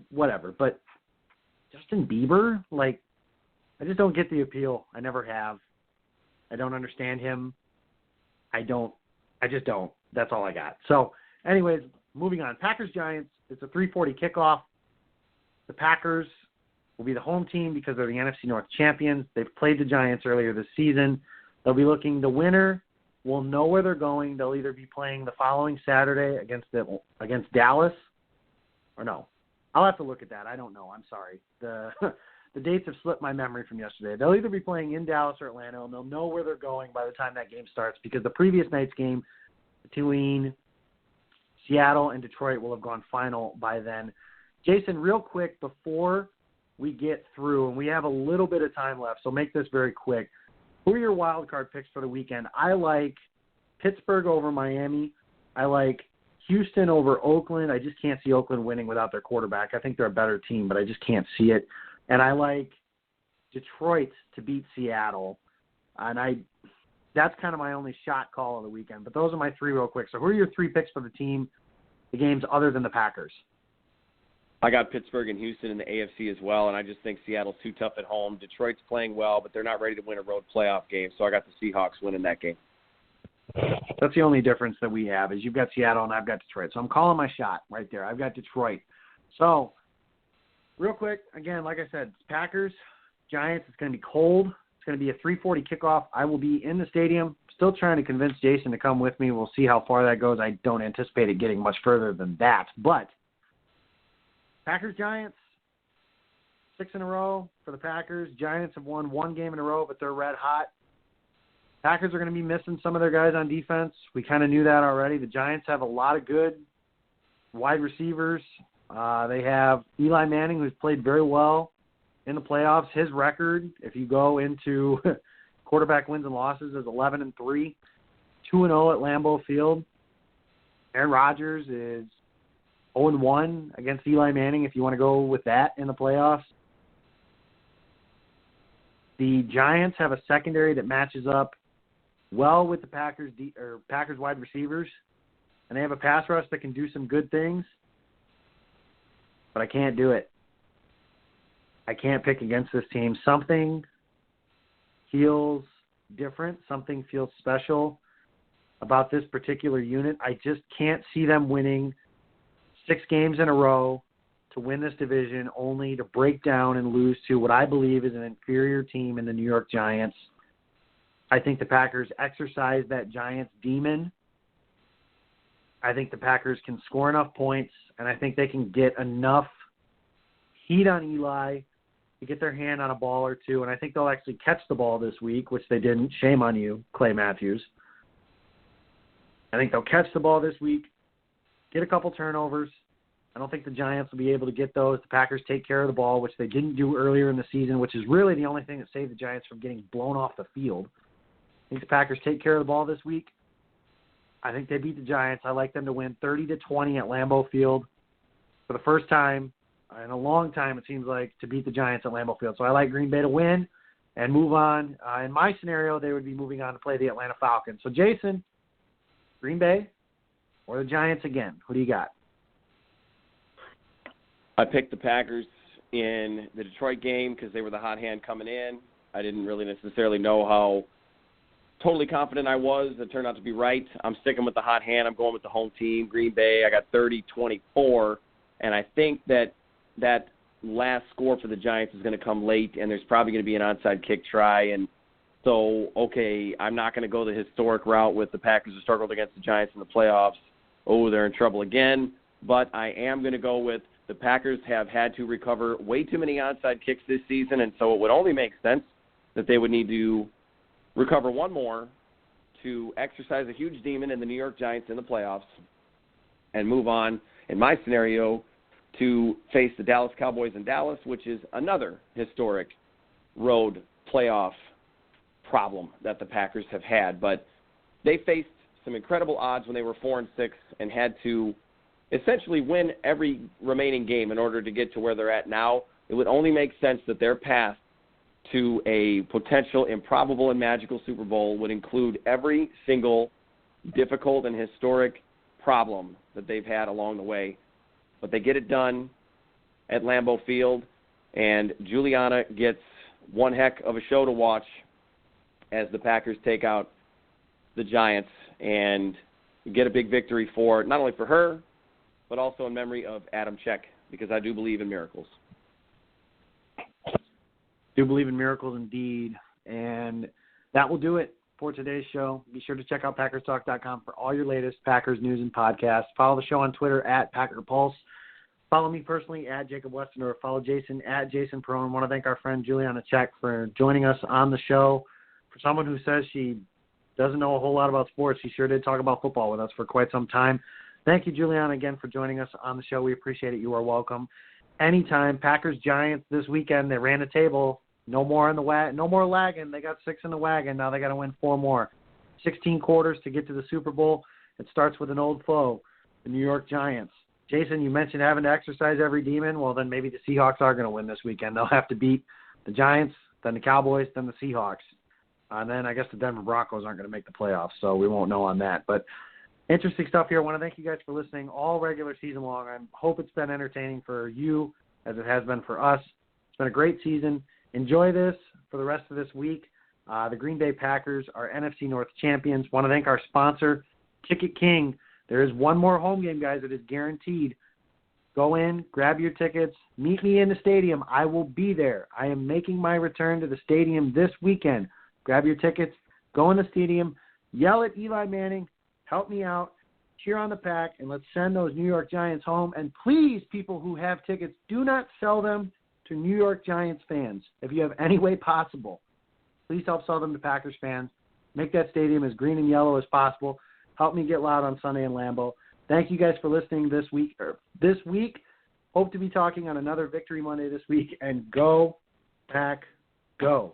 whatever. But Justin Bieber, like, I just don't get the appeal. I never have. I don't understand him. I just don't. That's all I got. So, anyways, moving on. Packers-Giants, it's a 3:40 kickoff. The Packers will be the home team because they're the NFC North champions. They've played the Giants earlier this season. They'll be looking, the winner will know where they're going. They'll either be playing the following Saturday against Dallas, or no. I'll have to look at that. I don't know. I'm sorry. The dates have slipped my memory from yesterday. They'll either be playing in Dallas or Atlanta, and they'll know where they're going by the time that game starts because the previous night's game between Seattle and Detroit will have gone final by then. Jason, real quick before we get through, and we have a little bit of time left, so make this very quick. Who are your wild card picks for the weekend? I like Pittsburgh over Miami. I like Houston over Oakland. I just can't see Oakland winning without their quarterback. I think they're a better team, but I just can't see it. And I like Detroit to beat Seattle. And that's kind of my only shot call of the weekend. But those are my three real quick. So who are your three picks for the games other than the Packers? I got Pittsburgh and Houston in the AFC as well, and I just think Seattle's too tough at home. Detroit's playing well, but they're not ready to win a road playoff game, so I got the Seahawks winning that game. That's the only difference that we have is you've got Seattle and I've got Detroit. So I'm calling my shot right there. I've got Detroit. So real quick, again, like I said, Packers, Giants, it's going to be cold. It's going to be a 3:40 kickoff. I will be in the stadium. Still trying to convince Jason to come with me. We'll see how far that goes. I don't anticipate it getting much further than that. But Packers, Giants, 6 in a row for the Packers. Giants have won one game in a row, but they're red hot. Packers are going to be missing some of their guys on defense. We kind of knew that already. The Giants have a lot of good wide receivers. They have Eli Manning, who's played very well in the playoffs. His record, if you go into quarterback wins and losses, is 11-3, 2-0 at Lambeau Field. Aaron Rodgers is 0-1 against Eli Manning, if you want to go with that in the playoffs. The Giants have a secondary that matches up well with the Packers wide receivers, and they have a pass rush that can do some good things. But I can't do it. I can't pick against this team. Something feels different. Something feels special about this particular unit. I just can't see them winning 6 games in a row to win this division, only to break down and lose to what I believe is an inferior team in the New York Giants. I think the Packers exercise that Giants demon. I think the Packers can score enough points, and I think they can get enough heat on Eli to get their hand on a ball or two, and I think they'll actually catch the ball this week, which they didn't. Shame on you, Clay Matthews. I think they'll catch the ball this week, get a couple turnovers. I don't think the Giants will be able to get those. The Packers take care of the ball, which they didn't do earlier in the season, which is really the only thing that saved the Giants from getting blown off the field. I think the Packers take care of the ball this week. I think they beat the Giants. I like them to win 30-20 at Lambeau Field for the first time in a long time, it seems like, to beat the Giants at Lambeau Field. So I like Green Bay to win and move on. In my scenario, they would be moving on to play the Atlanta Falcons. So, Jason, Green Bay or the Giants again? Who do you got? I picked the Packers in the Detroit game because they were the hot hand coming in. I didn't really necessarily know how totally confident I was. It turned out to be right. I'm sticking with the hot hand. I'm going with the home team, Green Bay. I got 30-24, and I think that last score for the Giants is going to come late, and there's probably going to be an onside kick try. And so, okay, I'm not going to go the historic route with the Packers who struggled against the Giants in the playoffs. Oh, they're in trouble again. But I am going to go with the Packers have had to recover way too many onside kicks this season, and so it would only make sense that they would need to recover one more to exercise a huge demon in the New York Giants in the playoffs and move on. in my scenario, to face the Dallas Cowboys in Dallas, which is another historic road playoff problem that the Packers have had. But they faced some incredible odds when they were 4-6 and had to essentially win every remaining game in order to get to where they're at now. It would only make sense that their path to a potential improbable and magical Super Bowl would include every single difficult and historic problem that they've had along the way. But they get it done at Lambeau Field, and Juliana gets one heck of a show to watch as the Packers take out the Giants and get a big victory for, not only for her, but also in memory of Adam Check, because I do believe in miracles. Do believe in miracles indeed. And that will do it for today's show. Be sure to check out PackersTalk.com for all your latest Packers news and podcasts. Follow the show on Twitter at PackerPulse. Follow me personally at Jacob Weston, or follow Jason at Jason Perone. I want to thank our friend Juliana Check for joining us on the show. For someone who says she doesn't know a whole lot about sports, she sure did talk about football with us for quite some time. Thank you, Juliana, again for joining us on the show. We appreciate it. You are welcome. Anytime. Packers-Giants this weekend. They ran the table. No more in the no more lagging. They got 6 in the wagon. Now they got to win 4 more. 16 quarters to get to the Super Bowl. It starts with an old foe, the New York Giants. Jason, you mentioned having to exercise every demon. Well, then maybe the Seahawks are going to win this weekend. They'll have to beat the Giants, then the Cowboys, then the Seahawks. And then I guess the Denver Broncos aren't going to make the playoffs, so we won't know on that. But interesting stuff here. I want to thank you guys for listening all regular season long. I hope it's been entertaining for you as it has been for us. It's been a great season. Enjoy this for the rest of this week. The Green Bay Packers are NFC North champions. Want to thank our sponsor, Ticket King. There is one more home game, guys. It is guaranteed. Go in, grab your tickets, meet me in the stadium. I will be there. I am making my return to the stadium this weekend. Grab your tickets, go in the stadium, yell at Eli Manning, help me out, cheer on the Pack, and let's send those New York Giants home. And please, people who have tickets, do not sell them to New York Giants fans. If you have any way possible, please help sell them to Packers fans. Make that stadium as green and yellow as possible. Help me get loud on Sunday in Lambeau. Thank you guys for listening this week. Hope to be talking on another Victory Monday this week. And go, Pack, go.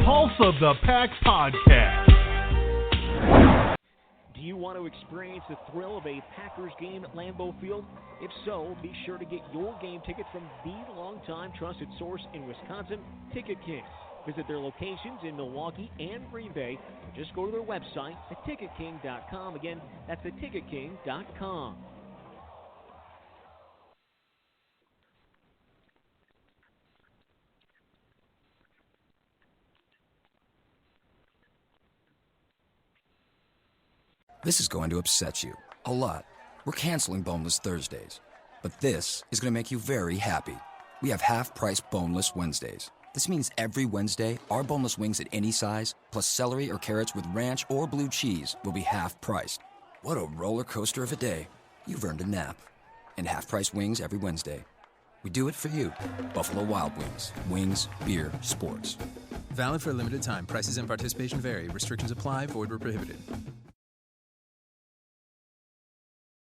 Pulse of the Pack Podcast. Do you want to experience the thrill of a Packers game at Lambeau Field? If so, be sure to get your game tickets from the longtime trusted source in Wisconsin, Ticket King. Visit their locations in Milwaukee and Green Bay, or just go to their website at ticketking.com. Again, that's at ticketking.com. This is going to upset you a lot. We're canceling Boneless Thursdays. But this is going to make you very happy. We have half-price Boneless Wednesdays. This means every Wednesday, our boneless wings at any size, plus celery or carrots with ranch or blue cheese, will be half-priced. What a roller coaster of a day. You've earned a nap. And half-price wings every Wednesday. We do it for you. Buffalo Wild Wings. Wings, beer, sports. Valid for a limited time. Prices and participation vary. Restrictions apply. Void where prohibited.